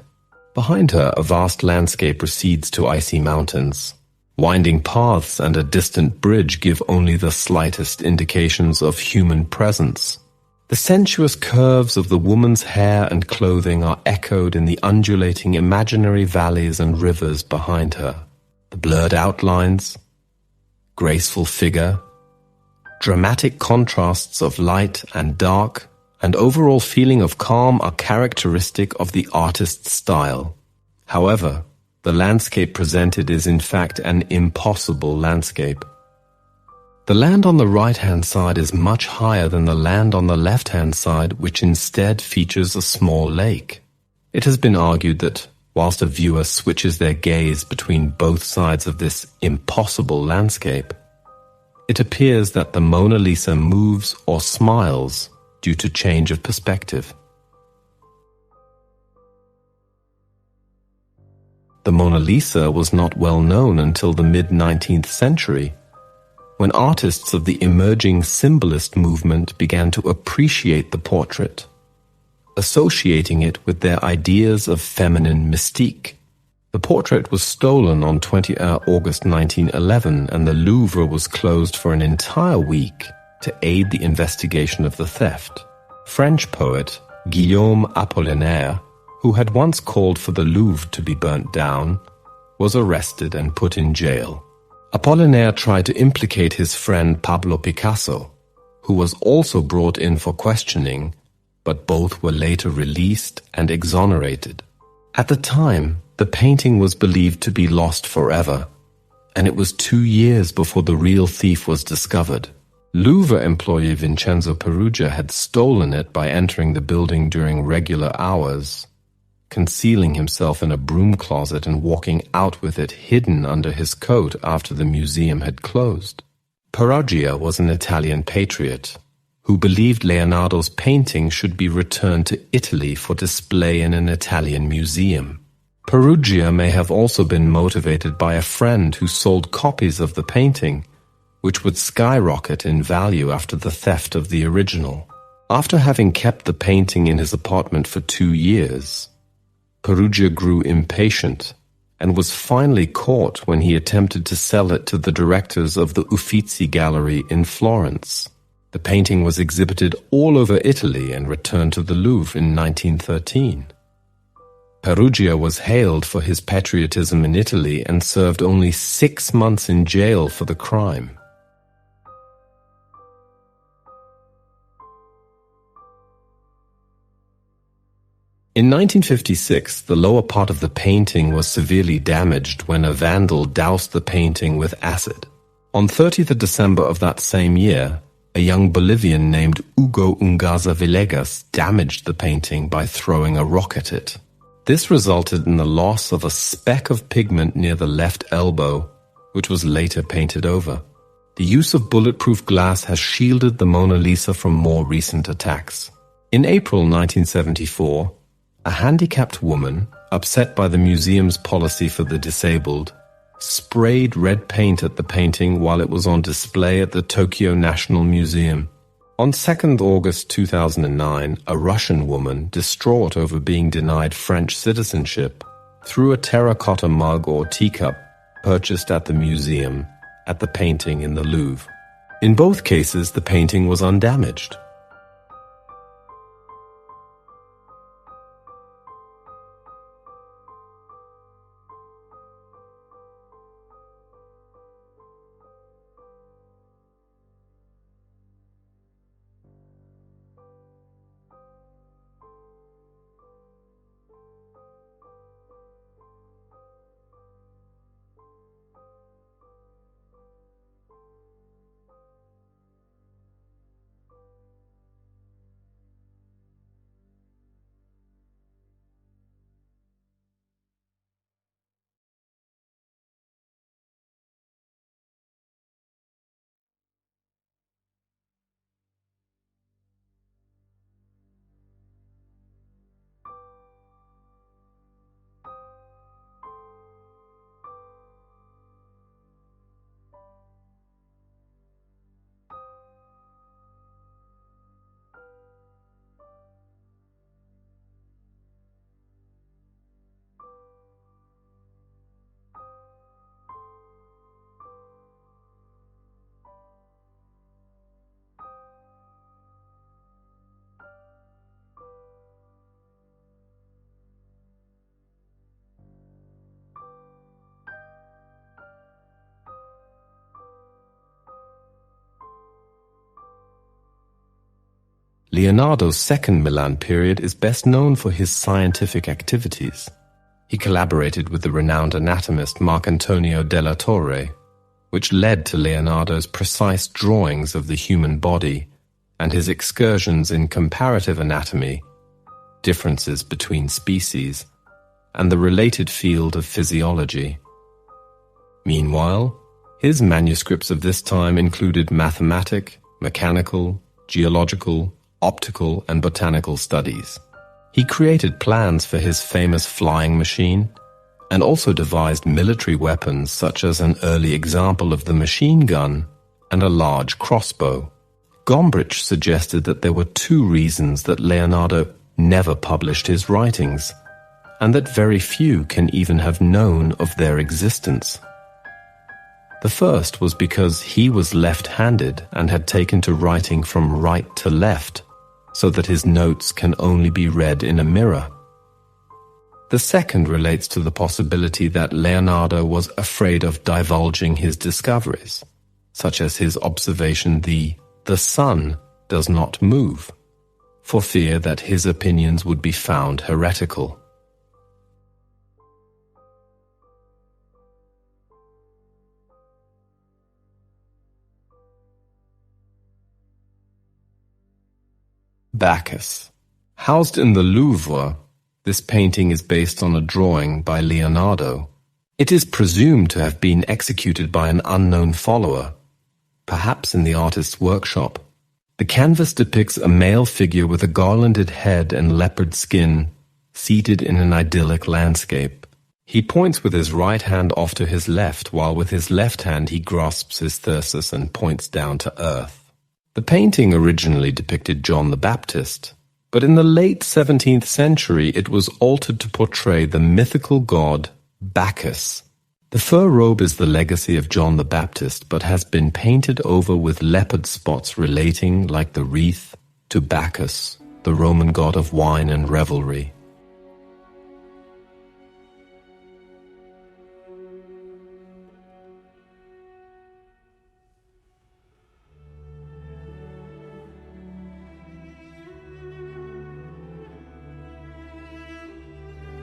Speaker 1: Behind her, a vast landscape recedes to icy mountains. Winding paths and a distant bridge give only the slightest indications of human presence. The sensuous curves of the woman's hair and clothing are echoed in the undulating imaginary valleys and rivers behind her. The blurred outlines, graceful figure, dramatic contrasts of light and dark, and overall feeling of calm are characteristic of the artist's style. However, the landscape presented is in fact an impossible landscape. The land on the right-hand side is much higher than the land on the left-hand side, which instead features a small lake. It has been argued that, whilst a viewer switches their gaze between both sides of this impossible landscape, it appears that the Mona Lisa moves or smiles due to change of perspective. The Mona Lisa was not well known until the mid-19th century, when artists of the emerging symbolist movement began to appreciate the portrait, associating it with their ideas of feminine mystique. The portrait was stolen on August 1911, and the Louvre was closed for an entire week to aid the investigation of the theft. French poet Guillaume Apollinaire, who had once called for the Louvre to be burnt down, was arrested and put in jail. Apollinaire tried to implicate his friend Pablo Picasso, who was also brought in for questioning, but both were later released and exonerated. At the time, the painting was believed to be lost forever, and it was 2 years before the real thief was discovered. Louvre employee Vincenzo Peruggia had stolen it by entering the building during regular hours, concealing himself in a broom closet and walking out with it hidden under his coat after the museum had closed. Peruggia was an Italian patriot who believed Leonardo's painting should be returned to Italy for display in an Italian museum. Peruggia may have also been motivated by a friend who sold copies of the painting, which would skyrocket in value after the theft of the original. After having kept the painting in his apartment for 2 years, Peruggia grew impatient and was finally caught when he attempted to sell it to the directors of the Uffizi Gallery in Florence. The painting was exhibited all over Italy and returned to the Louvre in 1913. Peruggia was hailed for his patriotism in Italy and served only 6 months in jail for the crime. In 1956, the lower part of the painting was severely damaged when a vandal doused the painting with acid. On 30th of December of that same year, a young Bolivian named Hugo Ungaza Villegas damaged the painting by throwing a rock at it. This resulted in the loss of a speck of pigment near the left elbow, which was later painted over. The use of bulletproof glass has shielded the Mona Lisa from more recent attacks. In April 1974, a handicapped woman, upset by the museum's policy for the disabled, sprayed red paint at the painting while it was on display at the Tokyo National Museum. On 2nd August 2009, a Russian woman, distraught over being denied French citizenship, threw a terracotta mug or teacup purchased at the museum at the painting in the Louvre. In both cases, the painting was undamaged. Leonardo's second Milan period is best known for his scientific activities. He collaborated with the renowned anatomist Marcantonio della Torre, which led to Leonardo's precise drawings of the human body and his excursions in comparative anatomy, differences between species, and the related field of physiology. Meanwhile, his manuscripts of this time included mathematic, mechanical, geological, optical, and botanical studies. He created plans for his famous flying machine and also devised military weapons such as an early example of the machine gun and a large crossbow. Gombrich suggested that there were two reasons that Leonardo never published his writings, and that very few can even have known of their existence. The first was because he was left-handed and had taken to writing from right to left, so that his notes can only be read in a mirror. The second relates to the possibility that Leonardo was afraid of divulging his discoveries, such as his observation the sun does not move, for fear that his opinions would be found heretical. Bacchus. Housed in the Louvre, this painting is based on a drawing by Leonardo. It is presumed to have been executed by an unknown follower, perhaps in the artist's workshop. The canvas depicts a male figure with a garlanded head and leopard skin, seated in an idyllic landscape. He points with his right hand off to his left, while with his left hand he grasps his thyrsus and points down to earth. The painting originally depicted John the Baptist, but in the late 17th century it was altered to portray the mythical god Bacchus. The fur robe is the legacy of John the Baptist, but has been painted over with leopard spots relating, like the wreath, to Bacchus, the Roman god of wine and revelry.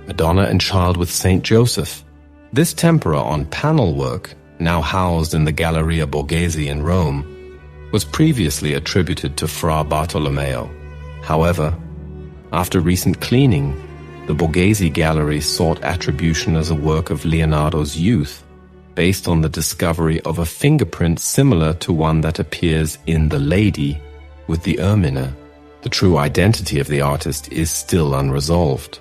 Speaker 1: Madonna and Child with Saint Joseph. This tempera on panel work, now housed in the Galleria Borghese in Rome, was previously attributed to Fra Bartolomeo. However, after recent cleaning, the Borghese Gallery sought attribution as a work of Leonardo's youth, based on the discovery of a fingerprint similar to one that appears in The Lady with the Ermina. The true identity of the artist is still unresolved.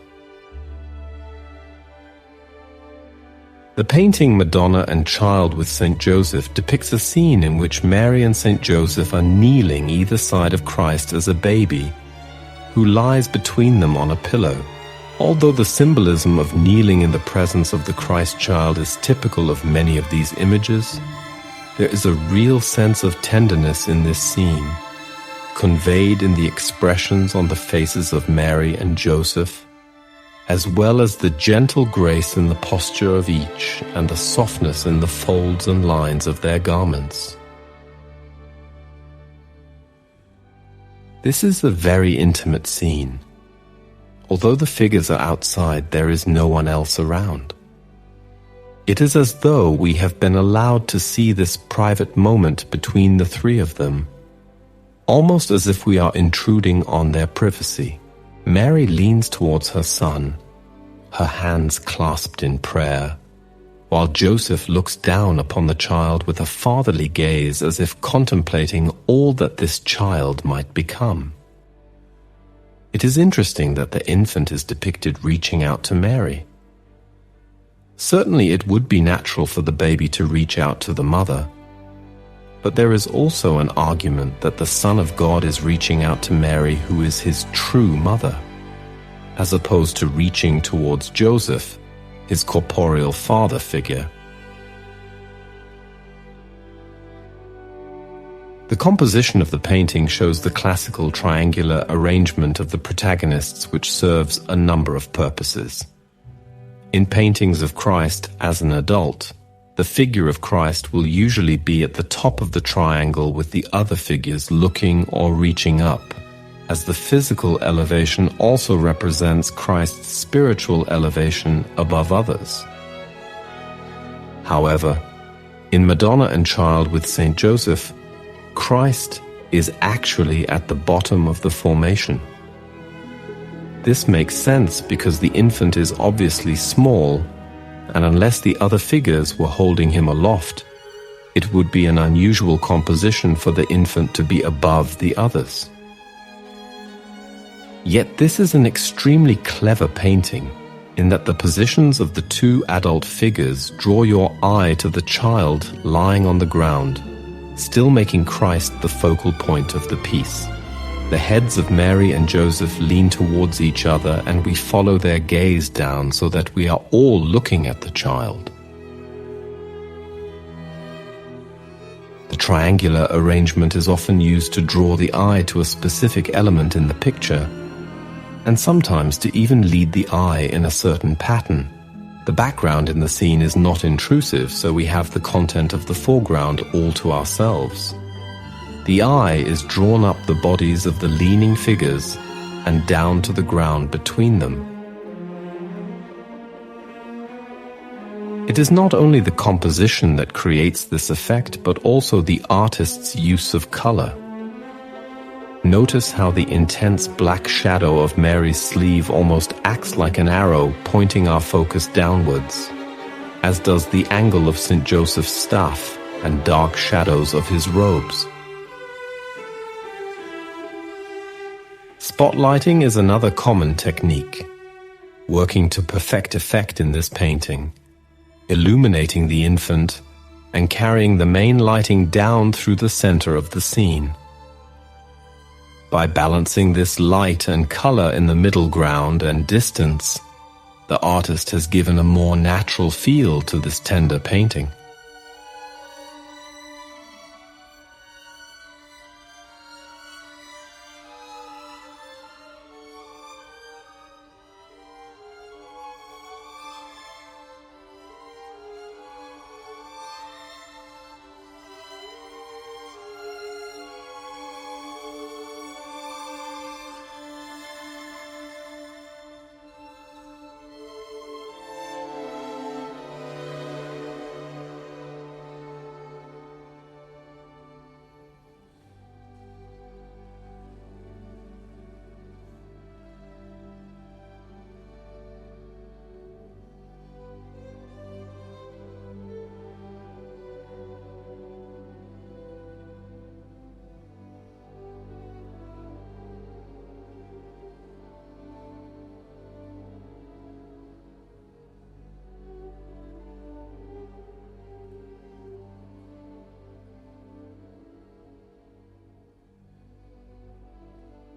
Speaker 1: The painting Madonna and Child with Saint Joseph depicts a scene in which Mary and Saint Joseph are kneeling either side of Christ as a baby, who lies between them on a pillow. Although the symbolism of kneeling in the presence of the Christ child is typical of many of these images, There is a real sense of tenderness in this scene, conveyed in the expressions on the faces of Mary and Joseph, as well as the gentle grace in the posture of each and the softness in the folds and lines of their garments. This is a very intimate scene. Although the figures are outside, there is no one else around. It is as though we have been allowed to see this private moment between the three of them, almost as if we are intruding on their privacy. Mary leans towards her son, her hands clasped in prayer, while Joseph looks down upon the child with a fatherly gaze as if contemplating all that this child might become. It is interesting that the infant is depicted reaching out to Mary. Certainly it would be natural for the baby to reach out to the mother, but there is also an argument that the Son of God is reaching out to Mary, who is his true mother, as opposed to reaching towards Joseph, his corporeal father figure. The composition of the painting shows the classical triangular arrangement of the protagonists, which serves a number of purposes. In paintings of Christ as an adult, the figure of Christ will usually be at the top of the triangle with the other figures looking or reaching up, as the physical elevation also represents Christ's spiritual elevation above others. However, in Madonna and Child with Saint Joseph, Christ is actually at the bottom of the formation. This makes sense because the infant is obviously small, and unless the other figures were holding him aloft, it would be an unusual composition for the infant to be above the others. Yet this is an extremely clever painting, in that the positions of the two adult figures draw your eye to the child lying on the ground, still making Christ the focal point of the piece. The heads of Mary and Joseph lean towards each other, and we follow their gaze down so that we are all looking at the child. The triangular arrangement is often used to draw the eye to a specific element in the picture, and sometimes to even lead the eye in a certain pattern. The background in the scene is not intrusive, so we have the content of the foreground all to ourselves. The eye is drawn up the bodies of the leaning figures and down to the ground between them. It is not only the composition that creates this effect, but also the artist's use of color. Notice how the intense black shadow of Mary's sleeve almost acts like an arrow pointing our focus downwards, as does the angle of St. Joseph's staff and dark shadows of his robes. Spotlighting is another common technique, working to perfect effect in this painting, illuminating the infant and carrying the main lighting down through the center of the scene. By balancing this light and color in the middle ground and distance, the artist has given a more natural feel to this tender painting.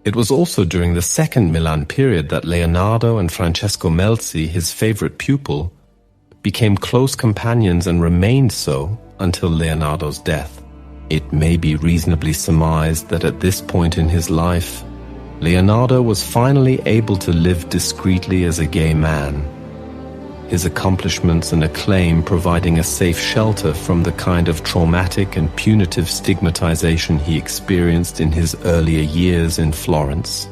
Speaker 1: It was also during the second Milan period that Leonardo and Francesco Melzi, his favorite pupil, became close companions and remained so until Leonardo's death. It may be reasonably surmised that at this point in his life, Leonardo was finally able to live discreetly as a gay man, his accomplishments and acclaim providing a safe shelter from the kind of traumatic and punitive stigmatization he experienced in his earlier years in Florence.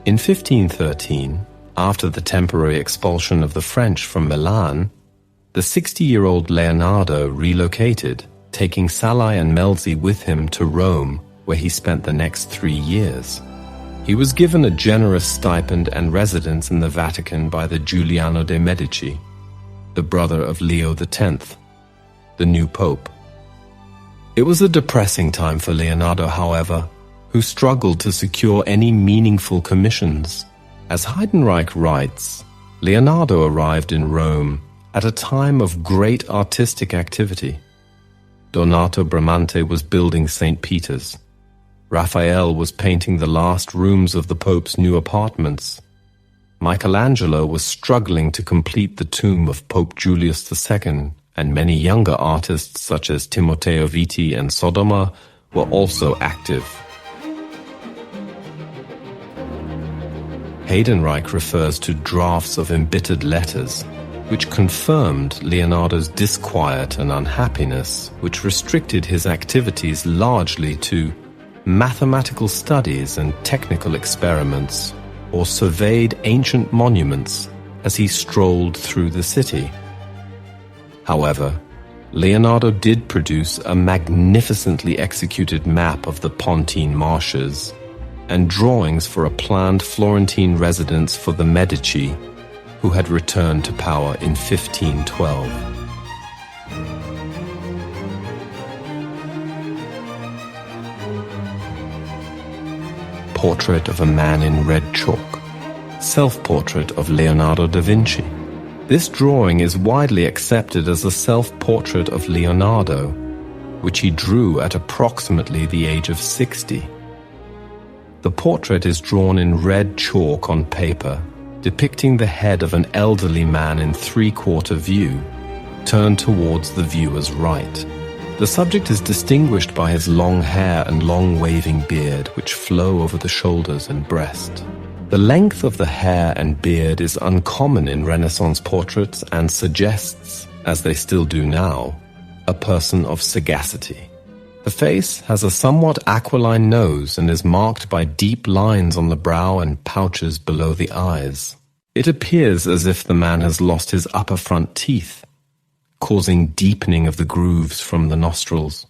Speaker 1: In 1513, after the temporary expulsion of the French from Milan, the 60-year-old Leonardo relocated, taking Salai and Melzi with him to Rome, where he spent the next 3 years. He was given a generous stipend and residence in the Vatican by the Giuliano de' Medici, the brother of Leo X, the new pope. It was a depressing time for Leonardo, however, who struggled to secure any meaningful commissions. As Heidenreich writes, Leonardo arrived in Rome at a time of great artistic activity. Donato Bramante was building St. Peter's. Raphael was painting the last rooms of the Pope's new apartments. Michelangelo was struggling to complete the tomb of Pope Julius II, and many younger artists such as Timoteo Viti and Sodoma were also active. Heidenreich refers to drafts of embittered letters, which confirmed Leonardo's disquiet and unhappiness, which restricted his activities largely to mathematical studies and technical experiments, or surveyed ancient monuments as he strolled through the city. However, Leonardo did produce a magnificently executed map of the Pontine Marshes and drawings for a planned Florentine residence for the Medici, who had returned to power in 1512. Portrait of a Man in Red Chalk, self-portrait of Leonardo da Vinci. This drawing is widely accepted as a self-portrait of Leonardo, which he drew at approximately the age of 60. The portrait is drawn in red chalk on paper, depicting the head of an elderly man in three-quarter view, turned towards the viewer's right. The subject is distinguished by his long hair and long waving beard, which flow over the shoulders and breast. The length of the hair and beard is uncommon in Renaissance portraits and suggests, as they still do now, a person of sagacity. The face has a somewhat aquiline nose and is marked by deep lines on the brow and pouches below the eyes. It appears as if the man has lost his upper front teeth, causing deepening of the grooves from the nostrils.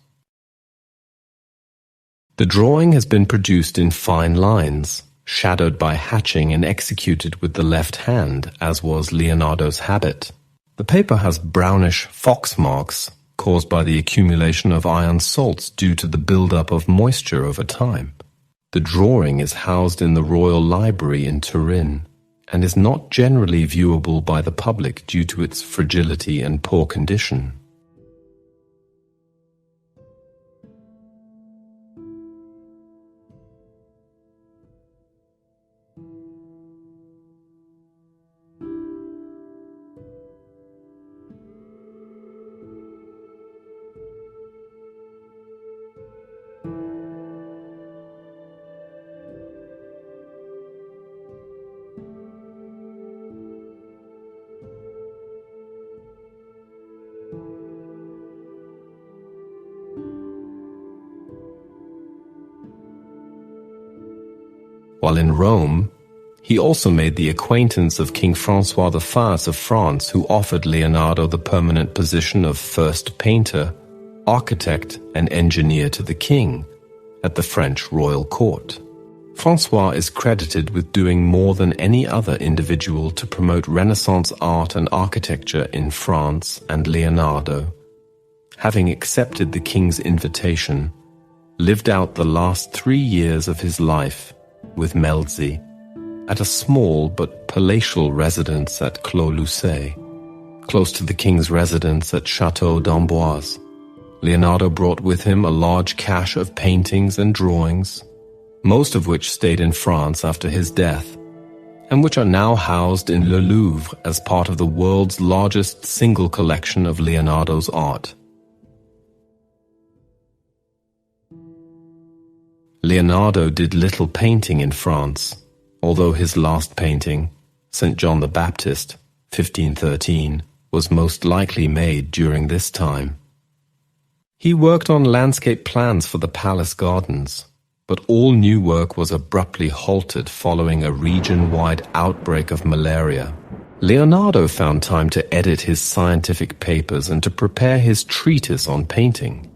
Speaker 1: The drawing has been produced in fine lines, shadowed by hatching and executed with the left hand, as was Leonardo's habit. The paper has brownish fox marks caused by the accumulation of iron salts due to the buildup of moisture over time. The drawing is housed in the Royal Library in Turin, and is not generally viewable by the public due to its fragility and poor condition. While in Rome, he also made the acquaintance of King François I of France, who offered Leonardo the permanent position of first painter, architect, and engineer to the king at the French royal court. François is credited with doing more than any other individual to promote Renaissance art and architecture in France, and Leonardo, having accepted the king's invitation, lived out the last 3 years of his life with Melzi at a small but palatial residence at Clos-Lucé, close to the king's residence at Château d'Amboise. Leonardo brought with him a large cache of paintings and drawings, most of which stayed in France after his death, and which are now housed in Le Louvre as part of the world's largest single collection of Leonardo's art. Leonardo did little painting in France, although his last painting, St. John the Baptist, 1513, was most likely made during this time. He worked on landscape plans for the palace gardens, but all new work was abruptly halted following a region-wide outbreak of malaria. Leonardo found time to edit his scientific papers and to prepare his treatise on painting,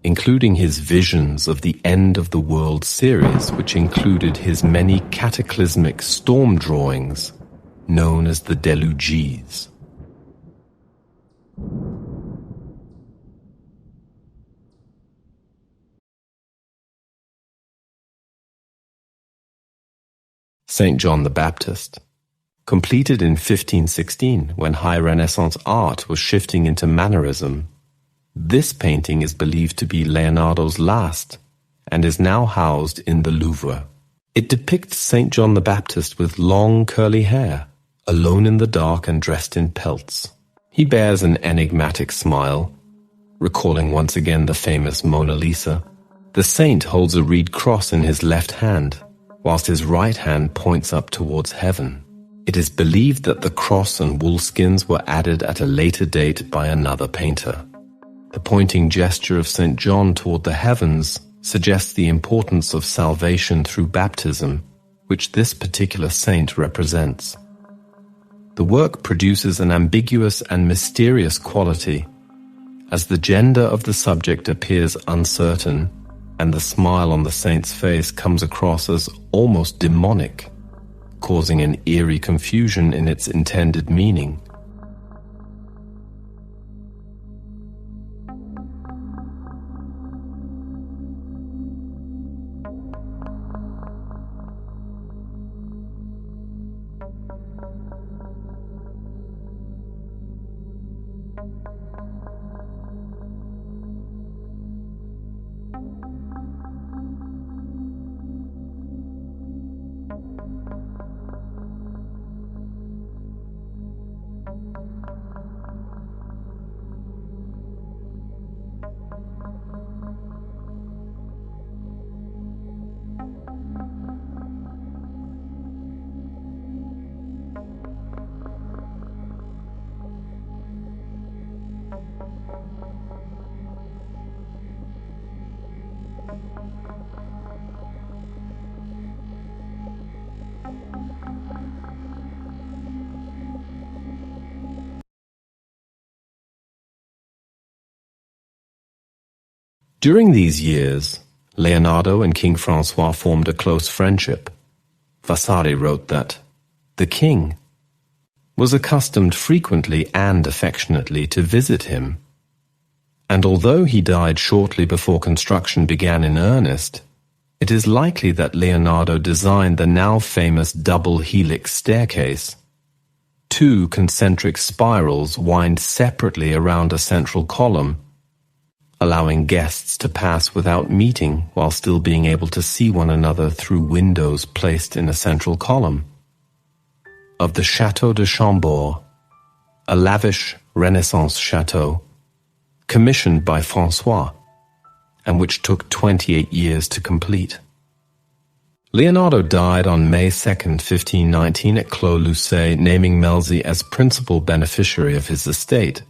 Speaker 1: including his Visions of the End of the World series, which included his many cataclysmic storm drawings, known as the Deluges. St. John the Baptist, completed in 1516 when High Renaissance art was shifting into Mannerism. This painting is believed to be Leonardo's last and is now housed in the Louvre. It depicts St. John the Baptist with long curly hair, alone in the dark and dressed in pelts. He bears an enigmatic smile, recalling once again the famous Mona Lisa. The saint holds a reed cross in his left hand, whilst his right hand points up towards heaven. It is believed that the cross and woolskins were added at a later date by another painter. The pointing gesture of St. John toward the heavens suggests the importance of salvation through baptism, which this particular saint represents. The work produces an ambiguous and mysterious quality, as the gender of the subject appears uncertain, and the smile on the saint's face comes across as almost demonic, causing an eerie confusion in its intended meaning. During these years, Leonardo and King Francois formed a close friendship. Vasari wrote that the king was accustomed frequently and affectionately to visit him, and although he died shortly before construction began in earnest, it is likely that Leonardo designed the now famous double helix staircase. Two concentric spirals wind separately around a central column, allowing guests to pass without meeting while still being able to see one another through windows placed in a central column. Of the Château de Chambord, a lavish Renaissance chateau, commissioned by Francois, and which took 28 years to complete. Leonardo died on May 2, 1519 at Clos-Lucé, naming Melzi as principal beneficiary of his estate.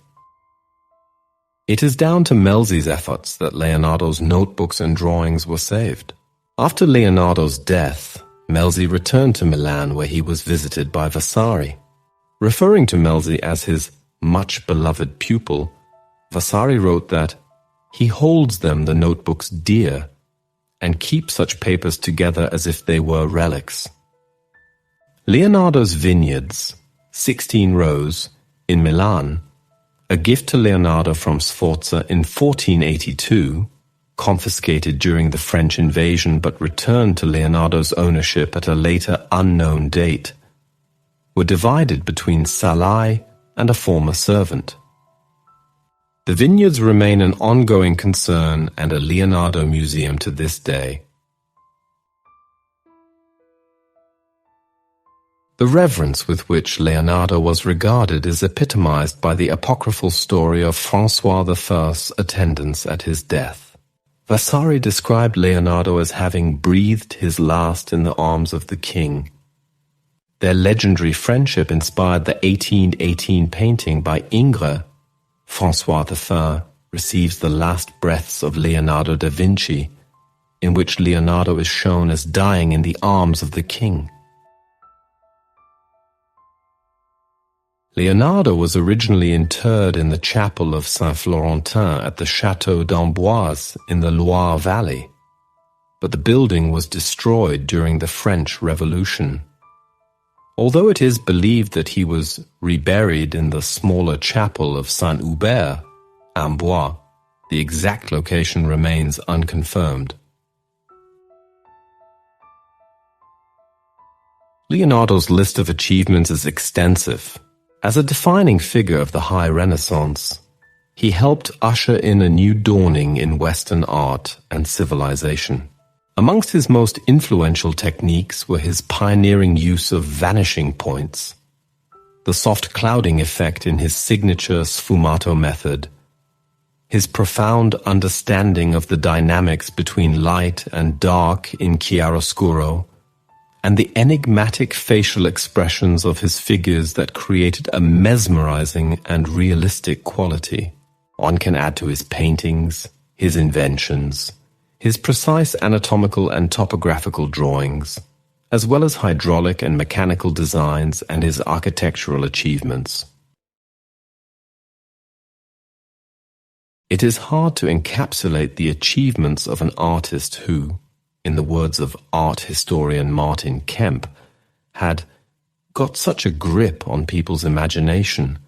Speaker 1: It is down to Melzi's efforts that Leonardo's notebooks and drawings were saved. After Leonardo's death, Melzi returned to Milan, where he was visited by Vasari. Referring to Melzi as his much-beloved pupil, Vasari wrote that he holds them, the notebooks, dear, and keeps such papers together as if they were relics. Leonardo's vineyards, 16 rows, in Milan, a gift to Leonardo from Sforza in 1482, confiscated during the French invasion but returned to Leonardo's ownership at a later unknown date, were divided between Salai and a former servant. The vineyards remain an ongoing concern and a Leonardo museum to this day. The reverence with which Leonardo was regarded is epitomized by the apocryphal story of Francois I's attendance at his death. Vasari described Leonardo as having breathed his last in the arms of the king. Their legendary friendship inspired the 1818 painting by Ingres. Francois I receives the last breaths of Leonardo da Vinci, in which Leonardo is shown as dying in the arms of the king. Leonardo was originally interred in the chapel of Saint-Florentin at the Château d'Amboise in the Loire Valley, but the building was destroyed during the French Revolution. Although it is believed that he was reburied in the smaller chapel of Saint-Hubert, Amboise, the exact location remains unconfirmed. Leonardo's list of achievements is extensive. As a defining figure of the High Renaissance, he helped usher in a new dawning in Western art and civilization. Amongst his most influential techniques were his pioneering use of vanishing points, the soft clouding effect in his signature sfumato method, his profound understanding of the dynamics between light and dark in chiaroscuro, and the enigmatic facial expressions of his figures that created a mesmerizing and realistic quality. One can add to his paintings, his inventions, his precise anatomical and topographical drawings, as well as hydraulic and mechanical designs and his architectural achievements. It is hard to encapsulate the achievements of an artist who, in the words of art historian Martin Kemp, had got such a grip on people's imagination,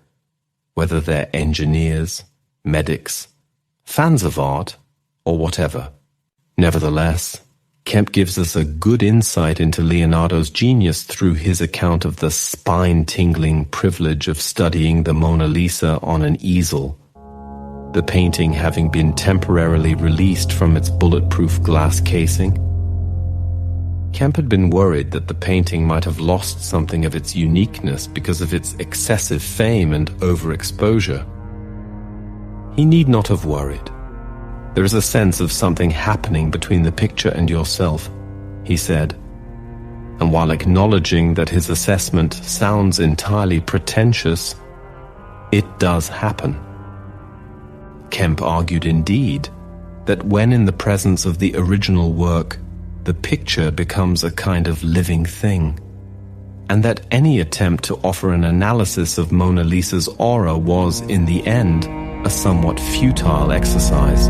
Speaker 1: whether they're engineers, medics, fans of art, or whatever. Nevertheless, Kemp gives us a good insight into Leonardo's genius through his account of the spine-tingling privilege of studying the Mona Lisa on an easel, the painting having been temporarily released from its bulletproof glass casing. Kemp had been worried that the painting might have lost something of its uniqueness because of its excessive fame and overexposure. He need not have worried. There is a sense of something happening between the picture and yourself, he said, and while acknowledging that his assessment sounds entirely pretentious, it does happen. Kemp argued indeed that when in the presence of the original work, the picture becomes a kind of living thing, and that any attempt to offer an analysis of Mona Lisa's aura was, in the end, a somewhat futile exercise.